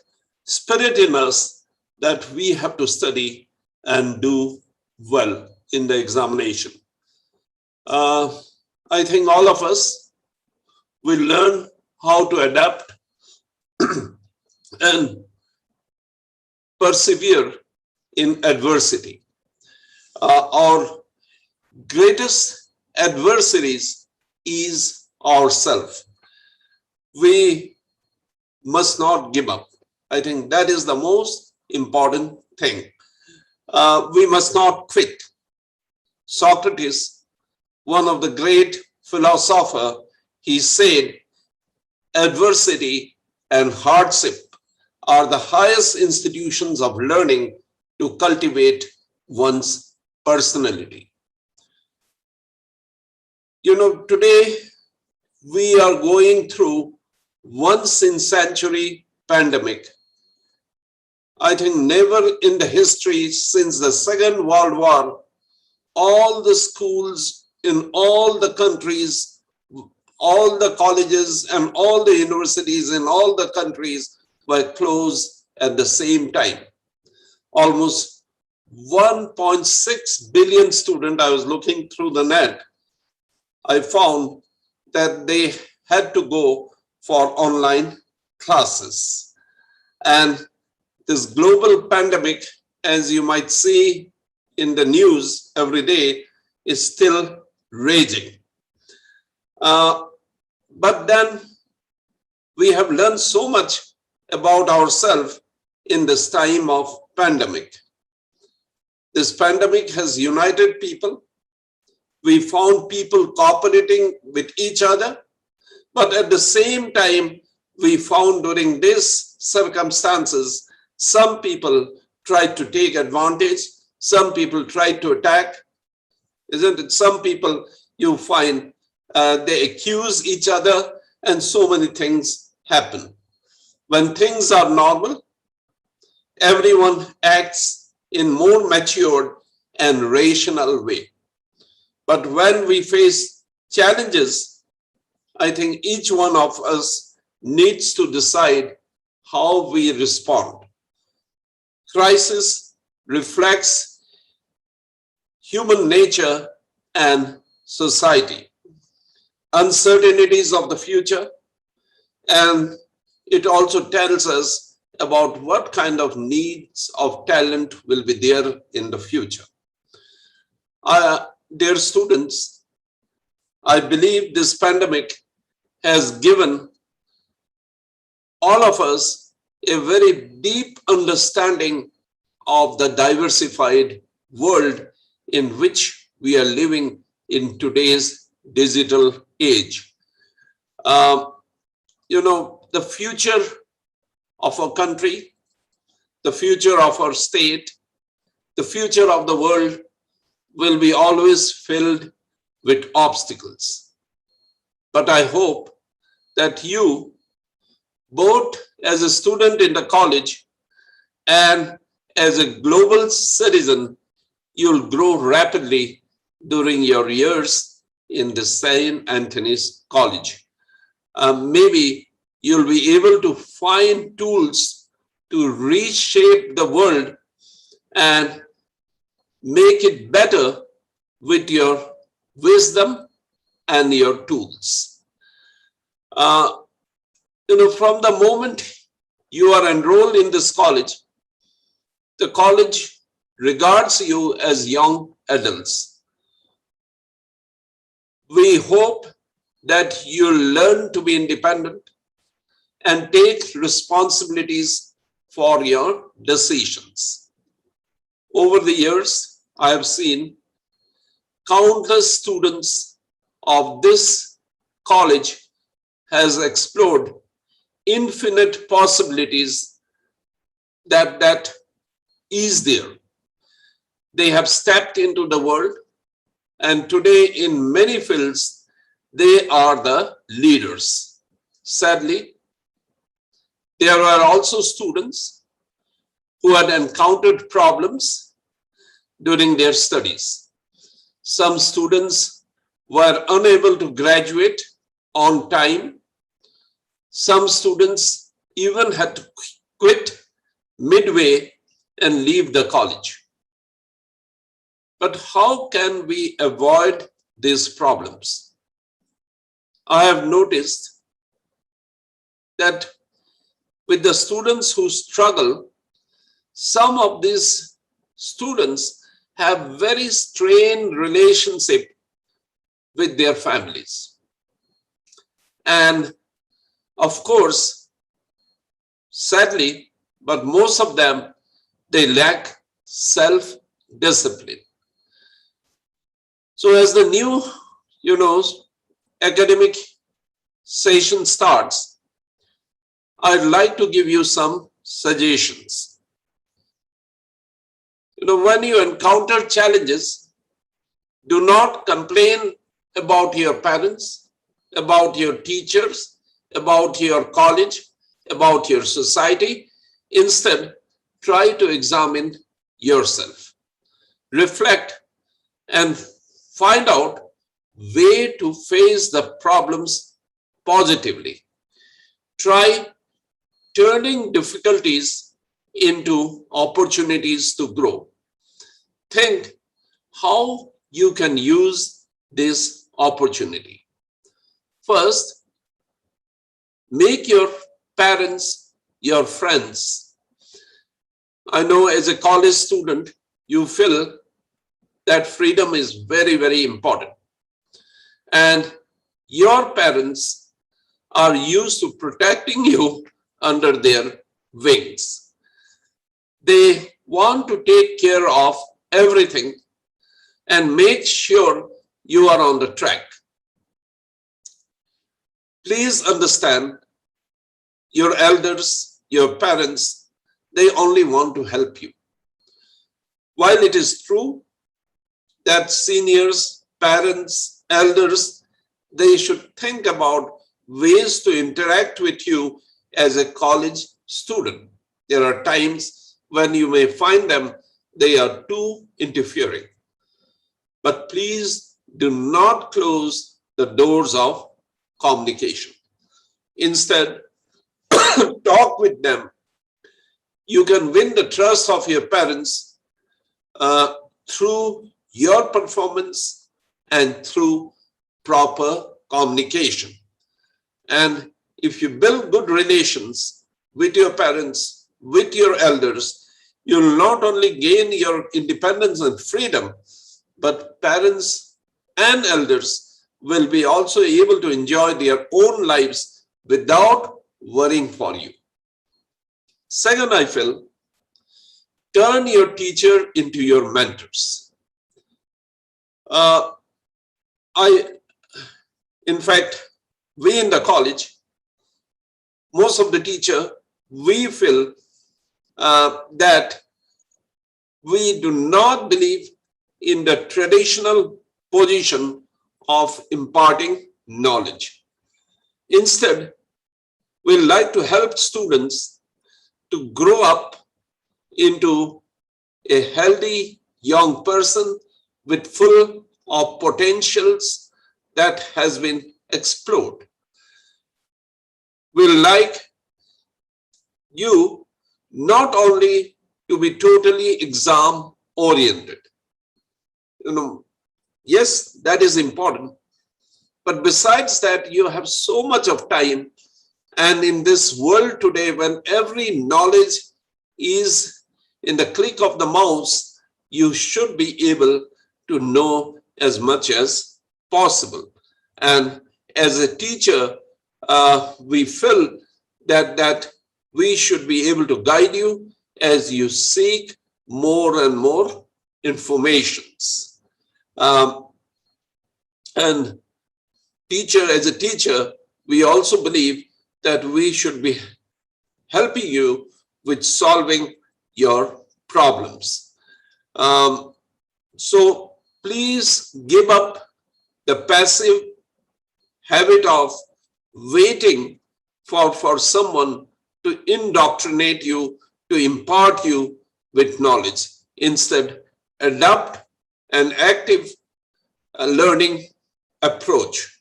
spirit in us that we have to study and do well in the examination. I think all of us will learn how to adapt and persevere in adversity. Our greatest adversaries is ourselves. We must not give up. I think that is the most important thing. We must not quit. Socrates, one of the great philosophers, he said, adversity and hardship are the highest institutions of learning to cultivate one's personality. You know, today we are going through once in century pandemic. I think never in the history since the Second World War, all the schools in all the countries, all the colleges and all the universities in all the countries were closed at the same time. Almost 1.6 billion students, I was looking through the net, I found that they had to go for online classes. And this global pandemic, as you might see in the news every day, is still raging. But then we have learned so much about ourselves in this time of pandemic. This pandemic has united people. We found people cooperating with each other, but at the same time, we found during these circumstances, some people tried to take advantage Some people try to attack, isn't it? Some people you find they accuse each other, and so many things happen. When things are normal, everyone acts in more matured and rational way. But when we face challenges, I think each one of us needs to decide how we respond. Crisis reflects human nature and society, uncertainties of the future, and it also tells us about what kind of needs of talent will be there in the future. Dear students, I believe this pandemic has given all of us a very deep understanding of the diversified world in which we are living in today's digital age. The future of our country, the future of our state, the future of the world will be always filled with obstacles. But I hope that you, both as a student in the college and as a global citizen, you'll grow rapidly during your years in the St. Anthony's College. Maybe you'll be able to find tools to reshape the world and make it better with your wisdom and your tools. From the moment you are enrolled in this college, the college regards you as young adults. We hope that you'll learn to be independent and take responsibilities for your decisions. Over the years, I have seen countless students of this college has explored infinite possibilities that is there. They have stepped into the world, and today in many fields, they are the leaders. Sadly, there are also students who had encountered problems during their studies. Some students were unable to graduate on time. Some students even had to quit midway and leave the college. But how can we avoid these problems? I have noticed that with the students who struggle, some of these students have very strained relationship with their families. And of course, sadly, but most of them, they lack self-discipline. So as the new, academic session starts, I'd like to give you some suggestions. When you encounter challenges, do not complain about your parents, about your teachers, about your college, about your society. Instead, try to examine yourself, reflect, and find out way to face the problems positively. Try turning difficulties into opportunities to grow. Think how you can use this opportunity. First, make your parents your friends. I know as a college student, you feel that freedom is very, very important. And your parents are used to protecting you under their wings. They want to take care of everything and make sure you are on the track. Please understand, your elders, your parents, they only want to help you. While it is true that seniors, parents, elders, they should think about ways to interact with you as a college student. There are times when you may find them, they are too interfering. But please do not close the doors of communication. Instead, talk with them. You can win the trust of your parents through your performance and through proper communication. And if you build good relations with your parents, with your elders, you'll not only gain your independence and freedom, but parents and elders will be also able to enjoy their own lives without worrying for you. Second, I feel, turn your teacher into your mentors. In fact, we in the college, most of the teacher, we feel that we do not believe in the traditional position of imparting knowledge. Instead, we like to help students to grow up into a healthy young person with full of potentials that has been explored. We like you not only to be totally exam oriented. Yes, that is important. But besides that, you have so much of time. And in this world today, when every knowledge is in the click of the mouse, you should be able to know as much as possible. And as a teacher, we feel that we should be able to guide you as you seek more and more informations. And as a teacher, we also believe that we should be helping you with solving your problems. So please give up the passive habit of waiting for someone to indoctrinate you, to impart you with knowledge. Instead, adopt an active learning approach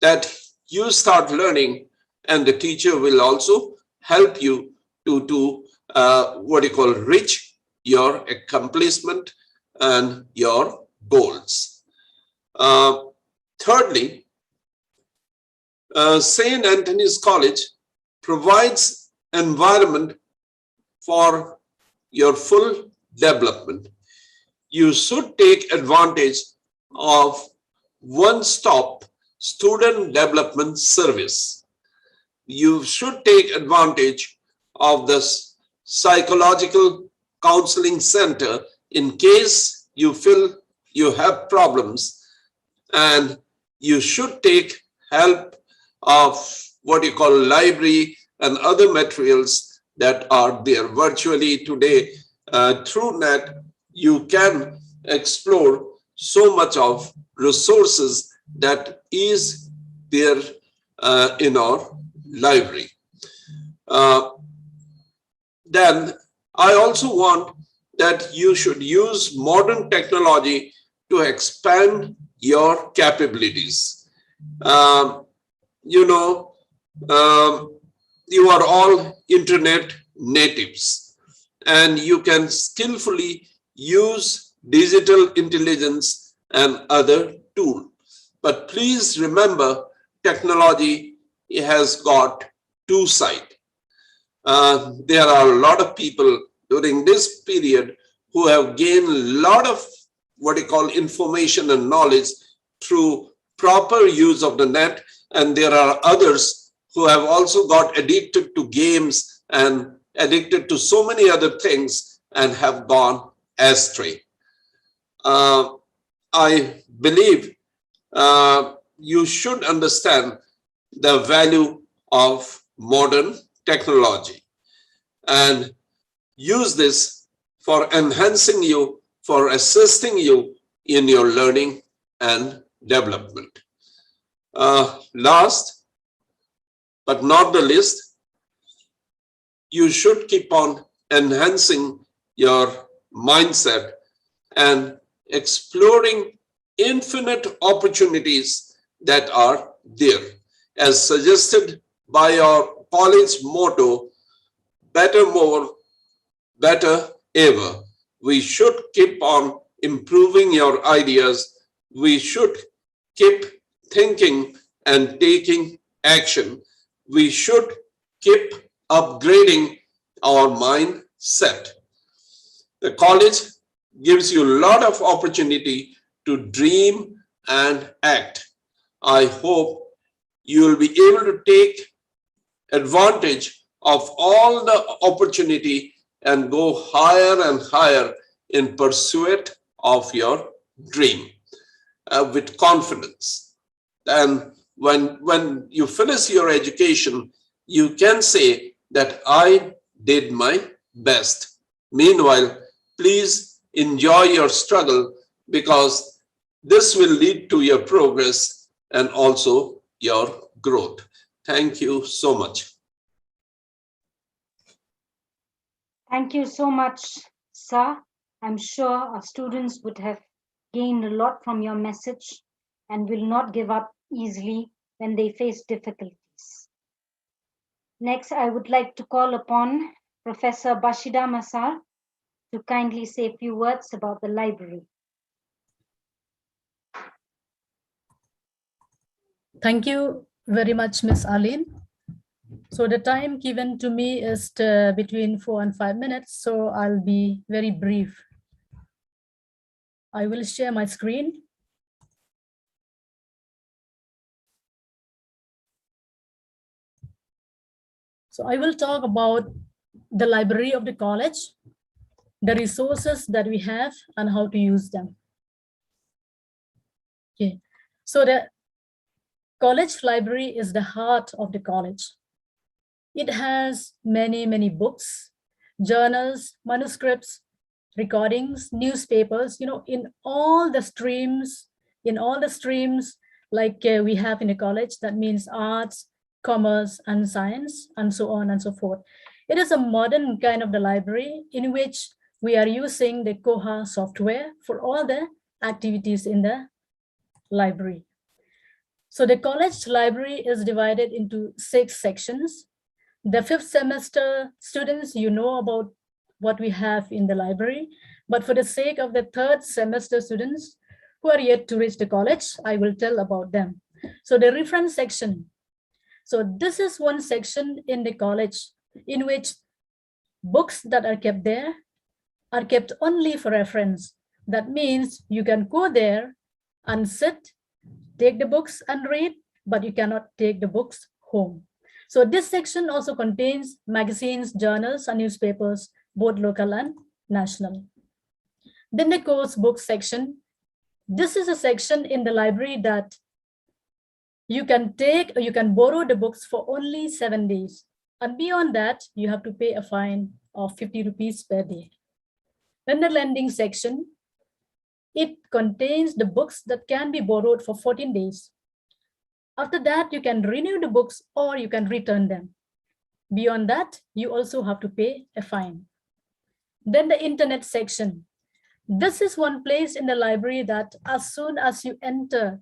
that you start learning, and the teacher will also help you to reach your accomplishment and your goals. Thirdly, St. Anthony's College provides environment for your full development. You should take advantage of one-stop student development service. You should take advantage of the psychological counseling center in case you feel you have problems, and you should take help of library and other materials that are there virtually today. Through net, you can explore so much of resources that is there in our library. Then I also want that you should use modern technology to expand your capabilities. You are all internet natives, and you can skillfully use digital intelligence and other tools. But please remember, technology has got two sides. There are a lot of people during this period who have gained a lot of information and knowledge through proper use of the net, and there are others who have also got addicted to games and addicted to so many other things and have gone astray. I believe you should understand the value of modern technology and use this for enhancing you, for assisting you in your learning and development. Last but not the least, you should keep on enhancing your mindset and exploring infinite opportunities that are there. As suggested by our college motto, better more, better ever. We should keep on improving your ideas. We should keep thinking and taking action. We should keep upgrading our mindset. The college gives you a lot of opportunity to dream and act. I hope you will be able to take advantage of all the opportunity and go higher and higher in pursuit of your dream with confidence. And when you finish your education, you can say that I did my best. Meanwhile, please enjoy your struggle, because this will lead to your progress and also your growth. Thank you so much. Thank you so much, sir. I'm sure our students would have gained a lot from your message and will not give up easily when they face difficulties. Next, I would like to call upon Professor Bashida Masar to kindly say a few words about the library. Thank you very much, Ms. Arlene. So the time given to me is between 4 and 5 minutes, so I'll be very brief. I will share my screen. So I will talk about the library of the college, the resources that we have, and how to use them. Okay, so the college library is the heart of the college. It has many, many books, journals, manuscripts, recordings, newspapers, in all the streams, like we have in a college, that means arts, commerce, and science, and so on and so forth. It is a modern kind of the library in which we are using the Koha software for all the activities in the library. So the college library is divided into 6 sections. The 5th semester students, you know about what we have in the library, but for the sake of the 3rd semester students who are yet to reach the college, I will tell about them. So the reference section. So this is one section in the college in which books that are kept there are kept only for reference. That means you can go there and sit, take the books and read, but you cannot take the books home. So this section also contains magazines, journals, and newspapers, both local and national. Then the course book section. This is a section in the library that you can take or you can borrow the books for only 7 days. And beyond that, you have to pay a fine of 50 rupees per day. Then the lending section. It contains the books that can be borrowed for 14 days. After that, you can renew the books or you can return them. Beyond that, you also have to pay a fine. Then the internet section. This is one place in the library that as soon as you enter,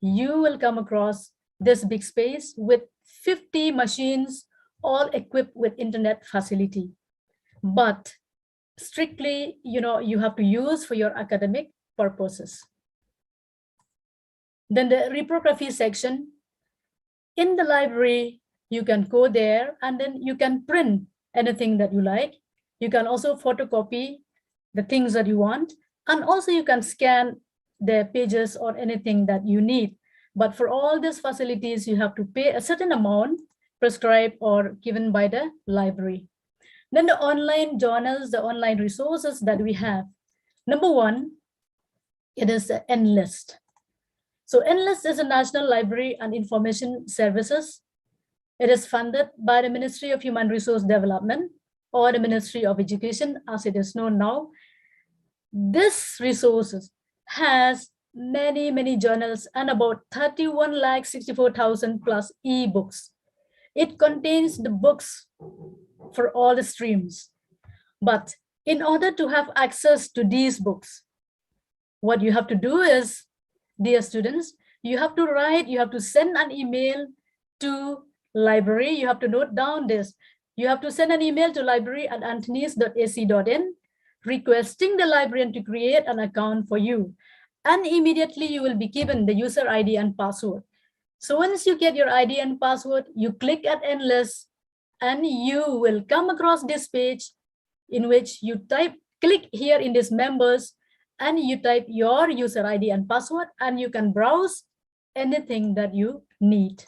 you will come across this big space with 50 machines, all equipped with internet facility. But strictly, you have to use for your academic purposes. Then the reprography section. In the library, you can go there and then you can print anything that you like. You can also photocopy the things that you want. And also you can scan the pages or anything that you need. But for all these facilities, you have to pay a certain amount prescribed or given by the library. Then the online journals, the online resources that we have. Number 1, it is the NList. So NList is a National Library and Information Services. It is funded by the Ministry of Human Resource Development. or the Ministry of Education, as it is known now. This resources has many journals and about 31,64,000 plus ebooks. It contains the books for all the streams. But in order to have access to these books, what you have to do is, dear students, you have to send an email to library. You have to note down this. You have to send an email to library@anthonys.ac.in requesting the librarian to create an account for you. And immediately you will be given the user ID and password. So once you get your ID and password, you click at Endless and you will come across this page in which you click here in this members and you type your user ID and password and you can browse anything that you need.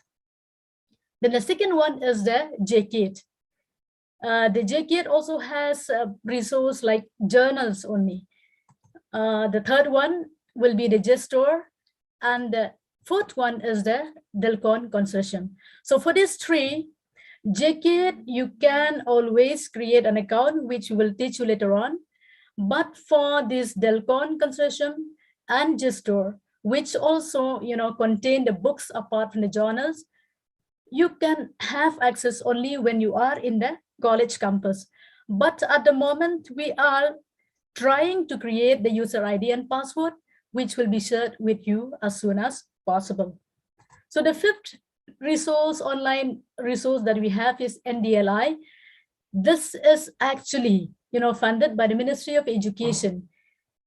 Then the second one is the JKit. The JKit also has a resource like journals only. The third one will be the Gestor, and the fourth one is the Delcon Consortium. So for these three, JKit, you can always create an account, which we will teach you later on. But for this Delcon Consortium and Gestor, which also contain the books apart from the journals, you can have access only when you are in the college campus. But at the moment, we are trying to create the user ID and password, which will be shared with you as soon as possible. So the fifth online resource that we have is NDLI. This is actually funded by the Ministry of Education.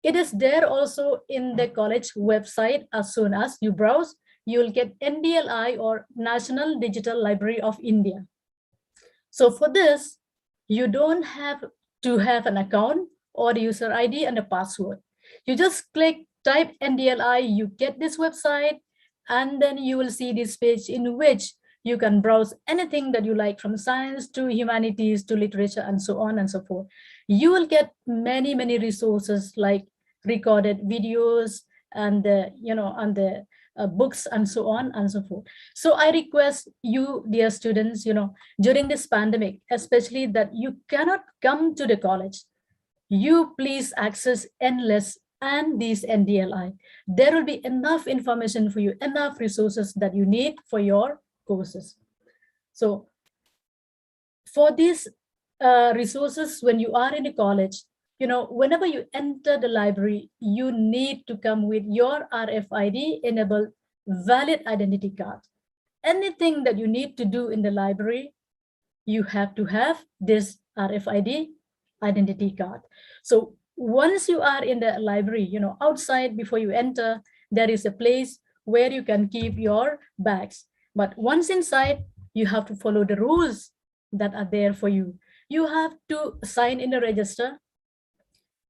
It is there also in the college website. As soon as you browse, you will get NDLI, or National Digital Library of India. So for this, you don't have to have an account or the user ID and a password. You just type NDLI, you get this website, and then you will see this page in which you can browse anything that you like, from science to humanities to literature and so on and so forth. You will get many resources like recorded videos and the books and so on and so forth. So I request you, dear students, during this pandemic, especially that you cannot come to the college, you please access Endless and these NDLI. There will be enough information for you, enough resources that you need for your courses. So for these resources, when you are in the college, whenever you enter the library, you need to come with your RFID enabled valid identity card. Anything that you need to do in the library, you have to have this RFID identity card. So once you are in the library, outside before you enter, there is a place where you can keep your bags. But once inside, you have to follow the rules that are there for you. You have to sign in the register.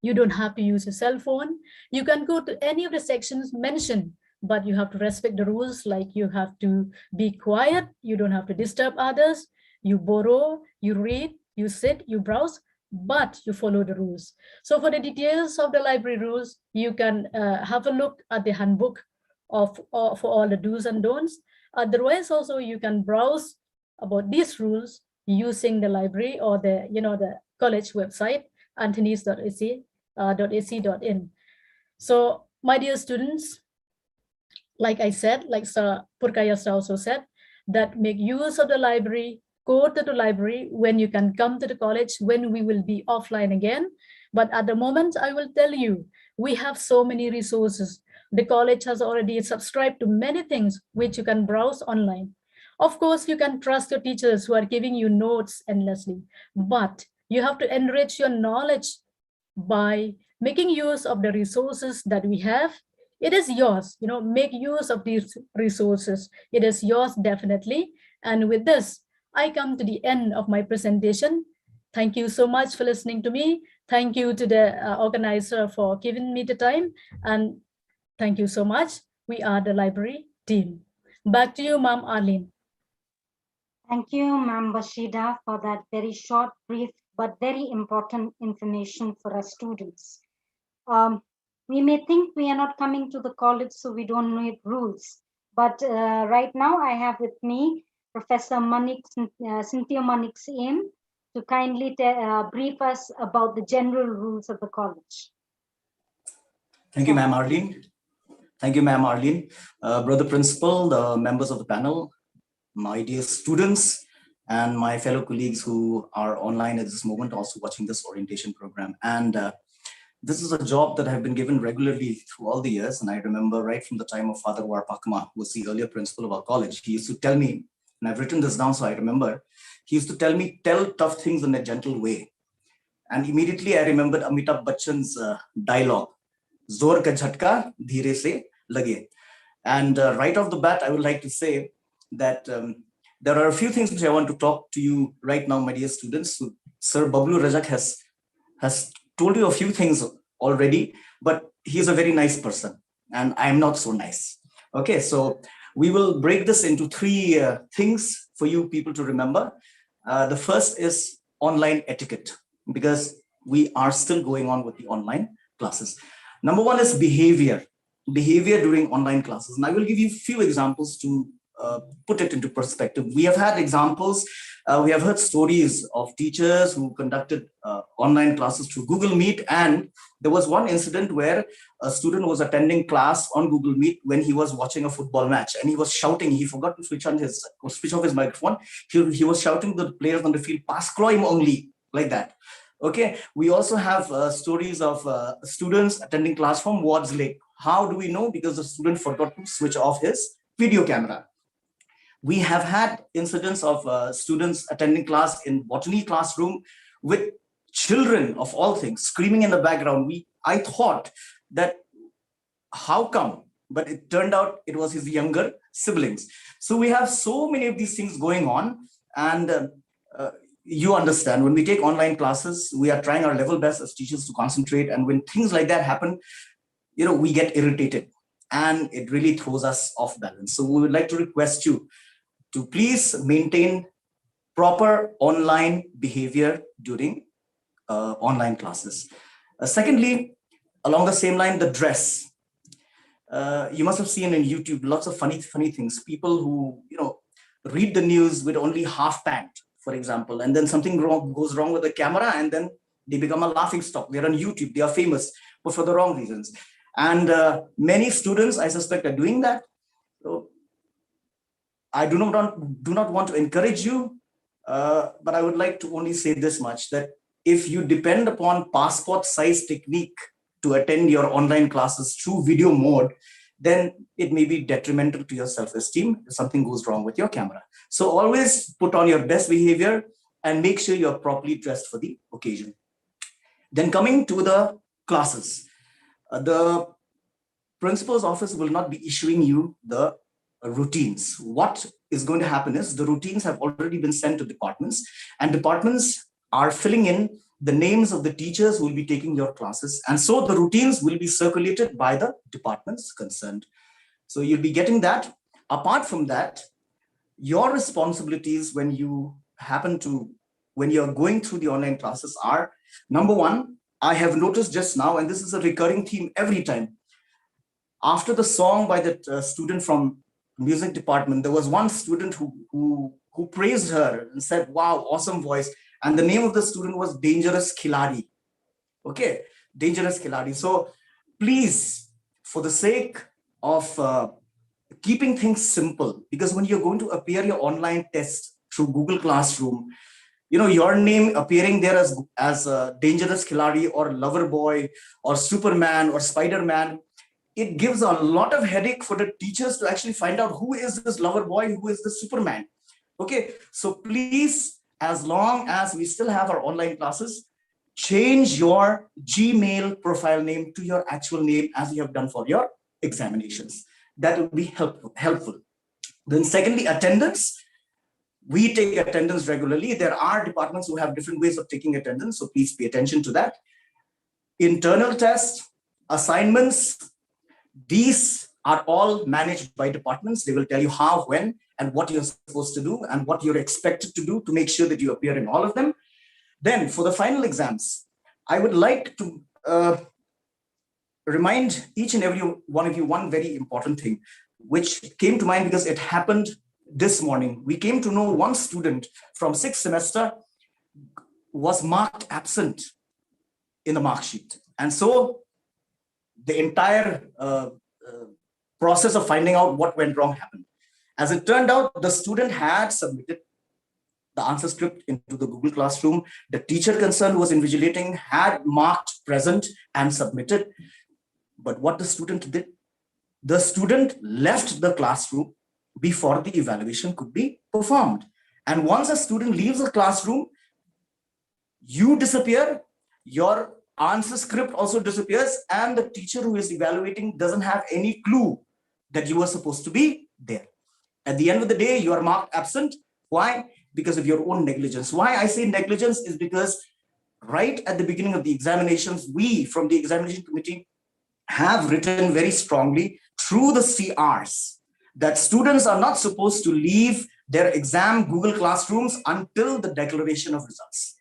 You don't have to use a cell phone. You can go to any of the sections mentioned, but you have to respect the rules, like you have to be quiet. You don't have to disturb others. You borrow, you read, you sit, you browse, but you follow the rules. So for the details of the library rules, you can have a look at the handbook for all the do's and don'ts. Otherwise, also you can browse about these rules using the library or the college website, anthonys.ac.in. So my dear students, like I said, like Sir Purkayasa also said, that make use of the library, go to the library when you can come to the college, when we will be offline again. But at the moment, I will tell you, we have so many resources. The college has already subscribed to many things which you can browse online. Of course, you can trust your teachers who are giving you notes endlessly, but you have to enrich your knowledge by making use of the resources that we have. It is yours, make use of these resources. It is yours, definitely. And with this, I come to the end of my presentation. Thank you so much for listening to me. Thank you to the organizer for giving me the time. And thank you so much. We are the library team. Back to you, Ma'am Arlene. Thank you, Ma'am Bashida, for that very short, brief, but very important information for our students. We may think we are not coming to the college, so we don't need rules. But right now I have with me Professor Cynthia Manik's aim to kindly brief us about the general rules of the college. Thank you, Ma'am Arlene. Thank you, Ma'am Arlene. Brother Principal, the members of the panel, my dear students, and my fellow colleagues who are online at this moment, also watching this orientation program. And this is a job that I have been given regularly through all the years. And I remember right from the time of Father Warpakma, who was the earlier principal of our college, he used to tell me, and I've written this down so I remember, he used to tell me, tell tough things in a gentle way. And immediately I remembered Amitabh Bachchan's dialogue, Zor ka jhatka, dheere se lage. And right off the bat, I would like to say that there are a few things which I want to talk to you right now, my dear students. So, Sir Bablu Rajak has told you a few things already, but he's a very nice person and I'm not so nice. Okay, so we will break this into three things for you people to remember. The first is online etiquette, because we are still going on with the online classes. Number one is behavior during online classes. And I will give you a few examples to put it into perspective. We have had examples, we have heard stories of teachers who conducted online classes through Google Meet. And there was one incident where a student was attending class on Google Meet when he was watching a football match and he was shouting, he forgot to switch off his microphone. He was shouting to the players on the field, pass him only, like that. Okay, we also have stories of students attending class from Wards Lake. How do we know? Because the student forgot to switch off his video camera. We have had incidents of students attending class in botany classroom with children of all things screaming in the background. I thought that how come? But it turned out it was his younger siblings. So we have so many of these things going on. And you understand, when we take online classes, we are trying our level best as teachers to concentrate. And when things like that happen, we get irritated and it really throws us off balance. So we would like to request you to please maintain proper online behavior during online classes. Secondly, along the same line, the dress. You must have seen in YouTube lots of funny things. People who read the news with only half pant, for example, and then something goes wrong with the camera, and then they become a laughing stock. They're on YouTube, they are famous, but for the wrong reasons. And many students, I suspect, are doing that. So I do not want to encourage you, but I would like to only say this much, that if you depend upon passport size technique to attend your online classes through video mode, then it may be detrimental to your self-esteem if something goes wrong with your camera. So always put on your best behavior and make sure you're properly dressed for the occasion. Then coming to the classes, the principal's office will not be issuing you the routines. What is going to happen is the routines have already been sent to departments, and departments are filling in the names of the teachers who will be taking your classes. And so the routines will be circulated by the departments concerned. So you'll be getting that. Apart from that, your responsibilities when you're going through the online classes are, number one, I have noticed just now, and this is a recurring theme every time. After the song by that student from music department, there was one student who praised her and said, wow, awesome voice. And the name of the student was Dangerous Khiladi. Okay, Dangerous Khiladi. So please, for the sake of keeping things simple, because when you're going to appear your online test through Google Classroom, your name appearing there as Dangerous Khiladi or Lover Boy or Superman or Spider-Man, it gives a lot of headache for the teachers to actually find out who is this Lover Boy, who is this Superman. Okay, so please, as long as we still have our online classes, change your Gmail profile name to your actual name as you have done for your examinations. That will be helpful. Then secondly, attendance. We take attendance regularly. There are departments who have different ways of taking attendance, so please pay attention to that. Internal tests, assignments, these are all managed by departments. They will tell you how, when, and what you're supposed to do and what you're expected to do to make sure that you appear in all of them. Then for the final exams, I would like to remind each and every one of you one very important thing, which came to mind because it happened this morning. We came to know one student from 6th semester was marked absent in the mark sheet. And so the entire process of finding out what went wrong happened. As it turned out, the student had submitted the answer script into the Google Classroom. The teacher concerned who was invigilating had marked present and submitted. But what the student did, the student left the classroom before the evaluation could be performed. And once a student leaves the classroom, you disappear, your answer script also disappears, and the teacher who is evaluating doesn't have any clue that you were supposed to be there. At the end of the day, you are marked absent. Why? Because of your own negligence. Why I say negligence is because right at the beginning of the examinations, we from the examination committee have written very strongly through the CRs that students are not supposed to leave their exam Google Classrooms until the declaration of results.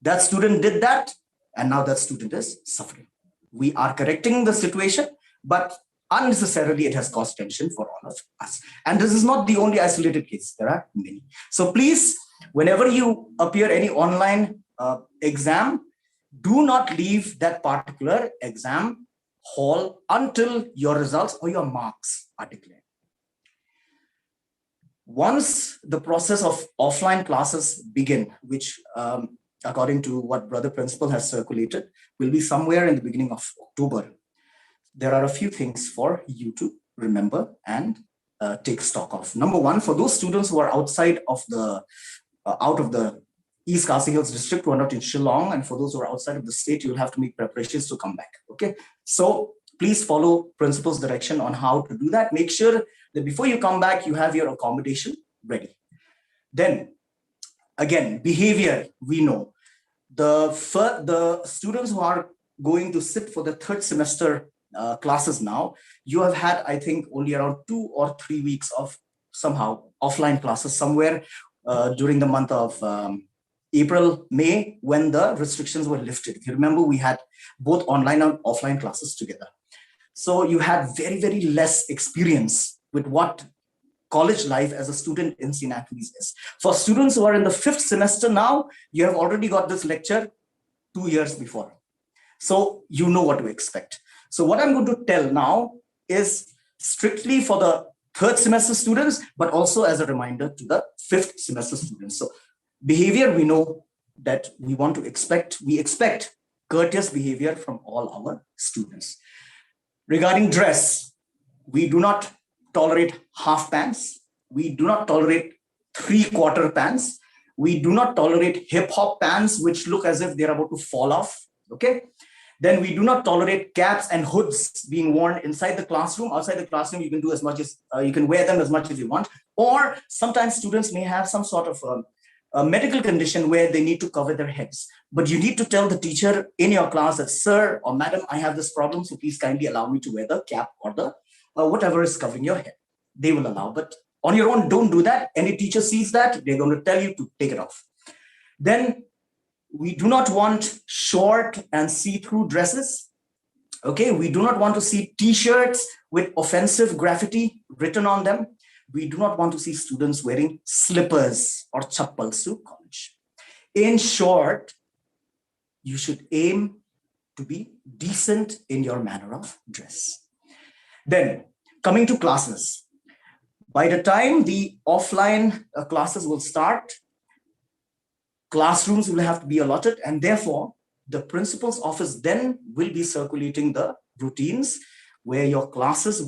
That student did that, and now that student is suffering. We are correcting the situation, but unnecessarily it has caused tension for all of us. And this is not the only isolated case. There are many. So please, whenever you appear any online exam, do not leave that particular exam hall until your results or your marks are declared. Once the process of offline classes begin, which according to what Brother Principal has circulated, will be somewhere in the beginning of October, there are a few things for you to remember and take stock of. Number one, for those students who are outside of the out of the East Khasi Hills district, who are not in Shillong, and for those who are outside of the state, you'll have to make preparations to come back. Okay, so please follow Principal's direction on how to do that. Make sure that before you come back, you have your accommodation ready. Then, again, behavior, we know. The students who are going to sit for the third semester classes now, you have had, I think, only around 2 or 3 weeks of somehow offline classes somewhere during the month of April, May, when the restrictions were lifted. If you remember, we had both online and offline classes together. So you had very, very less experience with what college life as a student in St. Anthony's is. For students who are in the 5th semester now, you have already got this lecture 2 years before. So you know what to expect. So what I'm going to tell now is strictly for the 3rd semester students, but also as a reminder to the 5th semester students. So behavior, we know that we expect courteous behavior from all our students. Regarding dress, we do not tolerate half pants. We do not tolerate 3/4 pants. We do not tolerate hip hop pants, which look as if they're about to fall off. Okay. Then we do not tolerate caps and hoods being worn inside the classroom. Outside the classroom, you can do as much as you can wear them as much as you want. Or sometimes students may have some sort of a medical condition where they need to cover their heads. But you need to tell the teacher in your class that, sir or madam, I have this problem, so please kindly allow me to wear the cap or the whatever is covering your head. They will allow, but on your own, don't do that. Any teacher sees that, they're going to tell you to take it off. Then we do not want short and see-through dresses. Okay, we do not want to see t-shirts with offensive graffiti written on them. We do not want to see students wearing slippers or chappals to college. In short, you should aim to be decent in your manner of dress. Then, coming to classes. By the time the offline classes will start, classrooms will have to be allotted, and therefore, the principal's office then will be circulating the routines where your classes,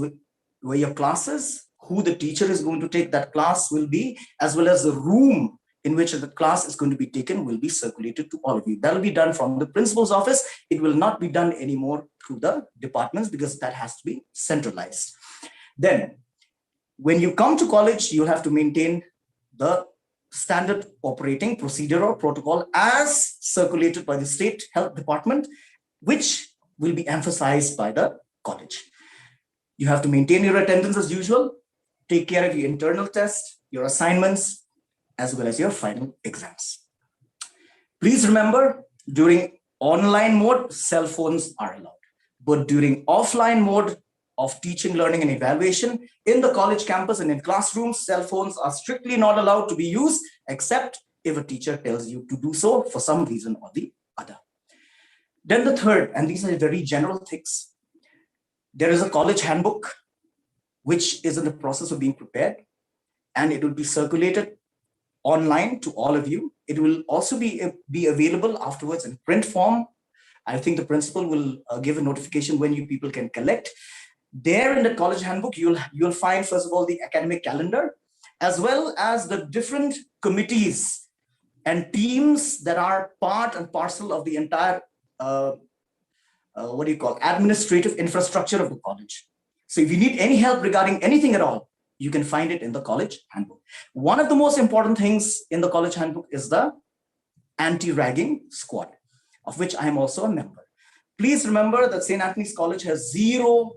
who the teacher is going to take that class will be, as well as the room in which the class is going to be taken will be circulated to all of you. That will be done from the principal's office. It will not be done anymore through the departments because that has to be centralized. Then, when you come to college, you'll have to maintain the standard operating procedure or protocol as circulated by the state health department, which will be emphasized by the college. You have to maintain your attendance as usual, take care of your internal tests, your assignments, as well as your final exams. Please remember, during online mode, cell phones are allowed. But during offline mode of teaching, learning, and evaluation, in the college campus and in classrooms, cell phones are strictly not allowed to be used, except if a teacher tells you to do so for some reason or the other. Then the third, and these are very general things, there is a college handbook, which is in the process of being prepared, and it will be circulated online to all of you. It will also be available afterwards in print form. I think the principal will give a notification when you people can collect. There in the college handbook, you'll find, first of all, the academic calendar, as well as the different committees and teams that are part and parcel of the entire administrative infrastructure of the college. So if you need any help regarding anything at all, you can find it in the college handbook. One of the most important things in the college handbook is the anti-ragging squad, of which I am also a member. Please remember that St. Anthony's College has 0%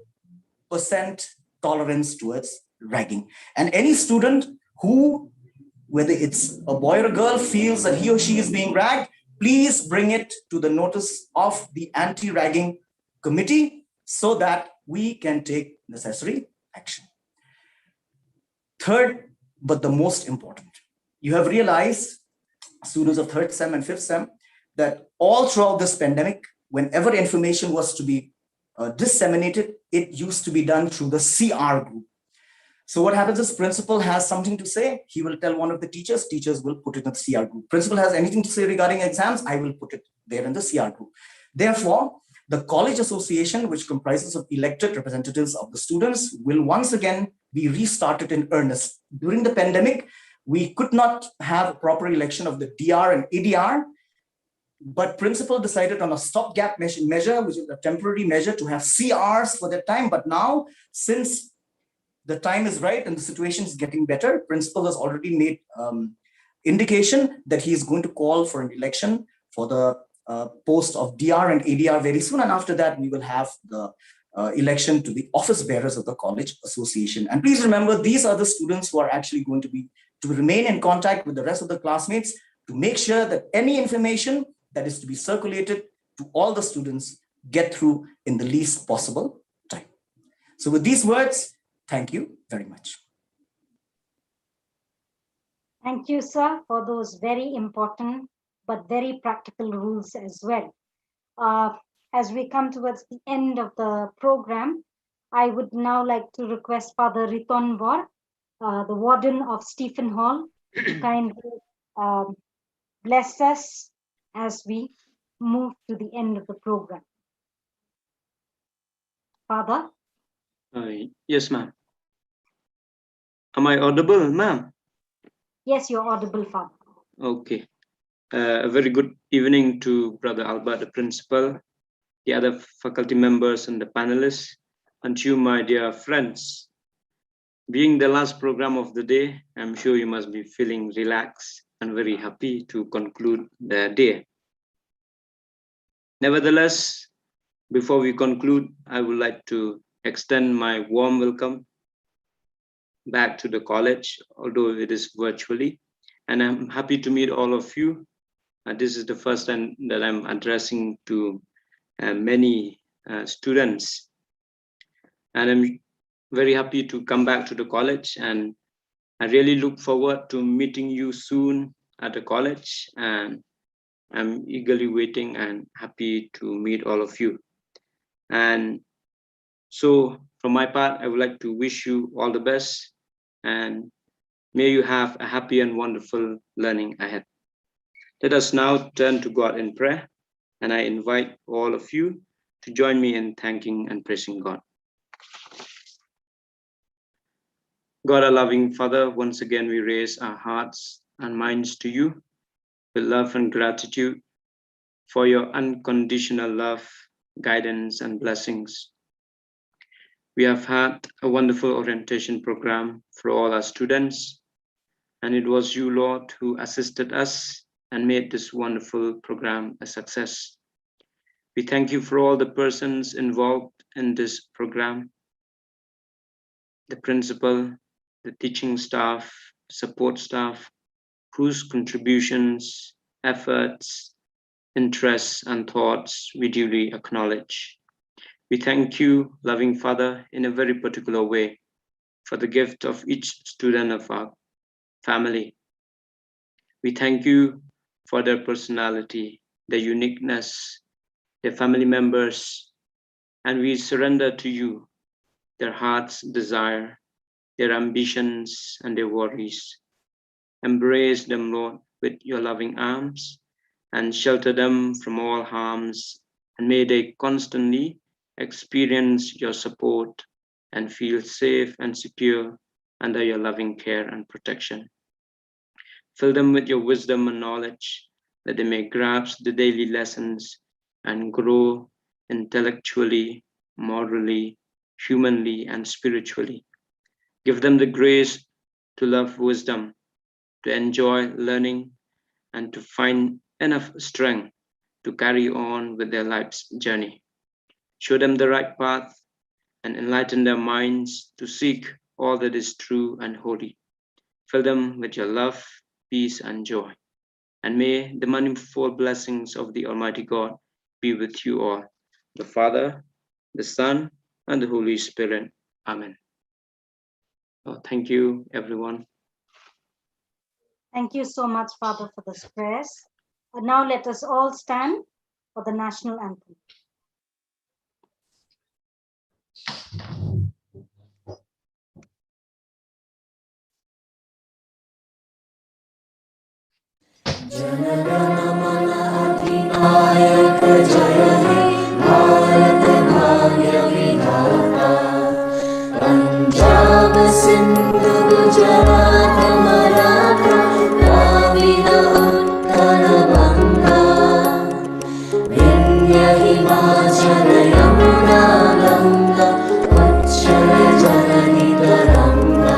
tolerance towards ragging. And any student who, whether it's a boy or a girl, feels that he or she is being ragged, please bring it to the notice of the anti-ragging committee so that we can take necessary action. Third, but the most important, you have realized, students of third sem and fifth sem, that all throughout this pandemic, whenever information was to be disseminated, it used to be done through the CR group. So what happens is principal has something to say, he will tell one of the teachers, teachers will put it in the CR group. Principal has anything to say regarding exams, I will put it there in the CR group. Therefore, the college association, which comprises of elected representatives of the students, will once again be restarted in earnest. During the pandemic, we could not have a proper election of the DR and ADR, but principal decided on a stopgap measure, which is a temporary measure to have CRs for that time. But now, since the time is right and the situation is getting better, principal has already made indication that he is going to call for an election for the post of DR and ADR very soon. And after that, we will have the election to the office bearers of the college association. And please remember, these are the students who are actually going to remain in contact with the rest of the classmates to make sure that any information that is to be circulated to all the students get through in the least possible time. So with these words, thank you very much. Thank you, sir, for those very important but very practical rules as well. As we come towards the end of the program, I would now like to request Father Riton Bor, the warden of Stephen Hall, to kindly bless us as we move to the end of the program. Father? Yes, ma'am. Am I audible, ma'am? Yes, you're audible, Father. Okay. A very good evening to Brother Albert, the principal, the other faculty members and the panelists, and to you, my dear friends. Being the last program of the day, I'm sure you must be feeling relaxed and very happy to conclude the day. Nevertheless, before we conclude, I would like to extend my warm welcome back to the college, although it is virtually, and I'm happy to meet all of you. This is the first time that I'm addressing to many students, and I'm very happy to come back to the college, and I really look forward to meeting you soon at the college, and I'm eagerly waiting and happy to meet all of you. And so from my part, I would like to wish you all the best, and may you have a happy and wonderful learning ahead. Let us now turn to God in prayer, and I invite all of you to join me in thanking and praising God. God, our loving Father, once again we raise our hearts and minds to you with love and gratitude for your unconditional love, guidance, and blessings. We have had a wonderful orientation program for all our students, and it was you, Lord, who assisted us and made this wonderful program a success. We thank you for all the persons involved in this program, the principal, the teaching staff, support staff, whose contributions, efforts, interests, and thoughts we duly acknowledge. We thank you, loving Father, in a very particular way for the gift of each student of our family. We thank you for their personality, their uniqueness, their family members, and we surrender to you their heart's desire, their ambitions, and their worries. Embrace them, Lord, with your loving arms and shelter them from all harms, and may they constantly experience your support and feel safe and secure under your loving care and protection. Fill them with your wisdom and knowledge, that they may grasp the daily lessons and grow intellectually, morally, humanly, and spiritually. Give them the grace to love wisdom, to enjoy learning, and to find enough strength to carry on with their life's journey. Show them the right path and enlighten their minds to seek all that is true and holy. Fill them with your love, peace, and joy. And may the manifold blessings of the Almighty God be with you all, the Father, the Son, and the Holy Spirit. Amen. Oh, thank you, everyone. Thank you so much, Father, for this prayers. And now let us all stand for the national anthem. Punjab, Sindh, Gujarat, Maratha, Dravida, Utkal, Banga, Vindhya, Himachal, Yamuna, Ganga, Uchchal, Janani, Taranga,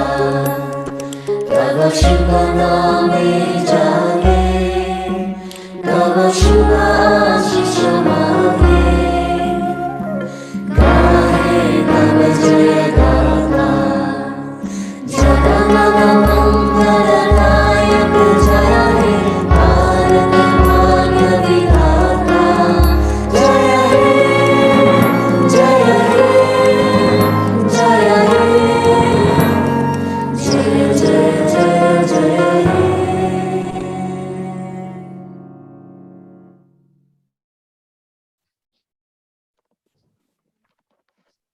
Tava Shiva Name Jage, Tava Shiva Ashish Mage, Gahe Tava Jaya Gata, Jagannatha Mangalanayaka Jaya He, Bharat Bhagya Vidhata, Jaya He, Jaya He, Jaya He, Jaya Jaya Jaya Jaya He.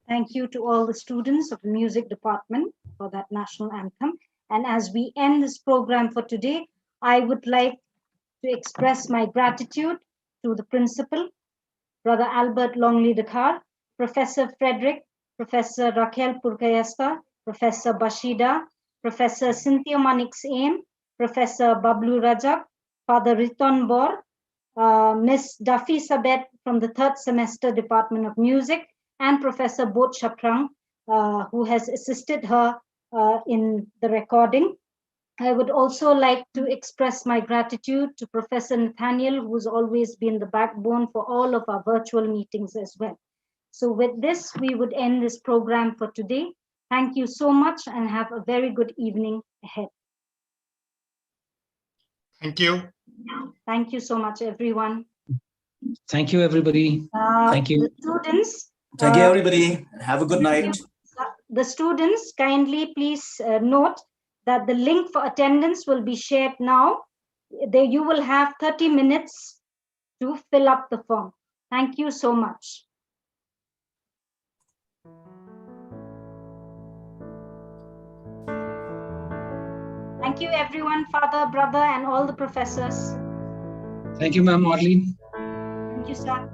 Thank you to all the students of the music department for that national anthem. And as we end this program for today, I would like to express my gratitude to the principal, Brother Albert Longley Dakar, Professor Frederick, Professor Raquel Purkayasta, Professor Bashida, Professor Cynthia Manix Aim, Professor Bablu Rajak, Father Riton Bor, Miss Duffy Sabet from the third semester Department of Music, and Professor Bot Shaprang, who has assisted her in the recording. I would also like to express my gratitude to Professor Nathaniel, who's always been the backbone for all of our virtual meetings as well. So with this, we would end this program for today. Thank you so much and have a very good evening ahead. Thank you. Thank you so much, everyone. Thank you, everybody. Thank you. The students. Thank you, everybody. Have a good night. The students, kindly please note that the link for attendance will be shared now. You will have 30 minutes to fill up the form. Thank you so much. Thank you, everyone, Father, Brother, and all the professors. Thank you, Ma'am Marlene. Thank you, sir.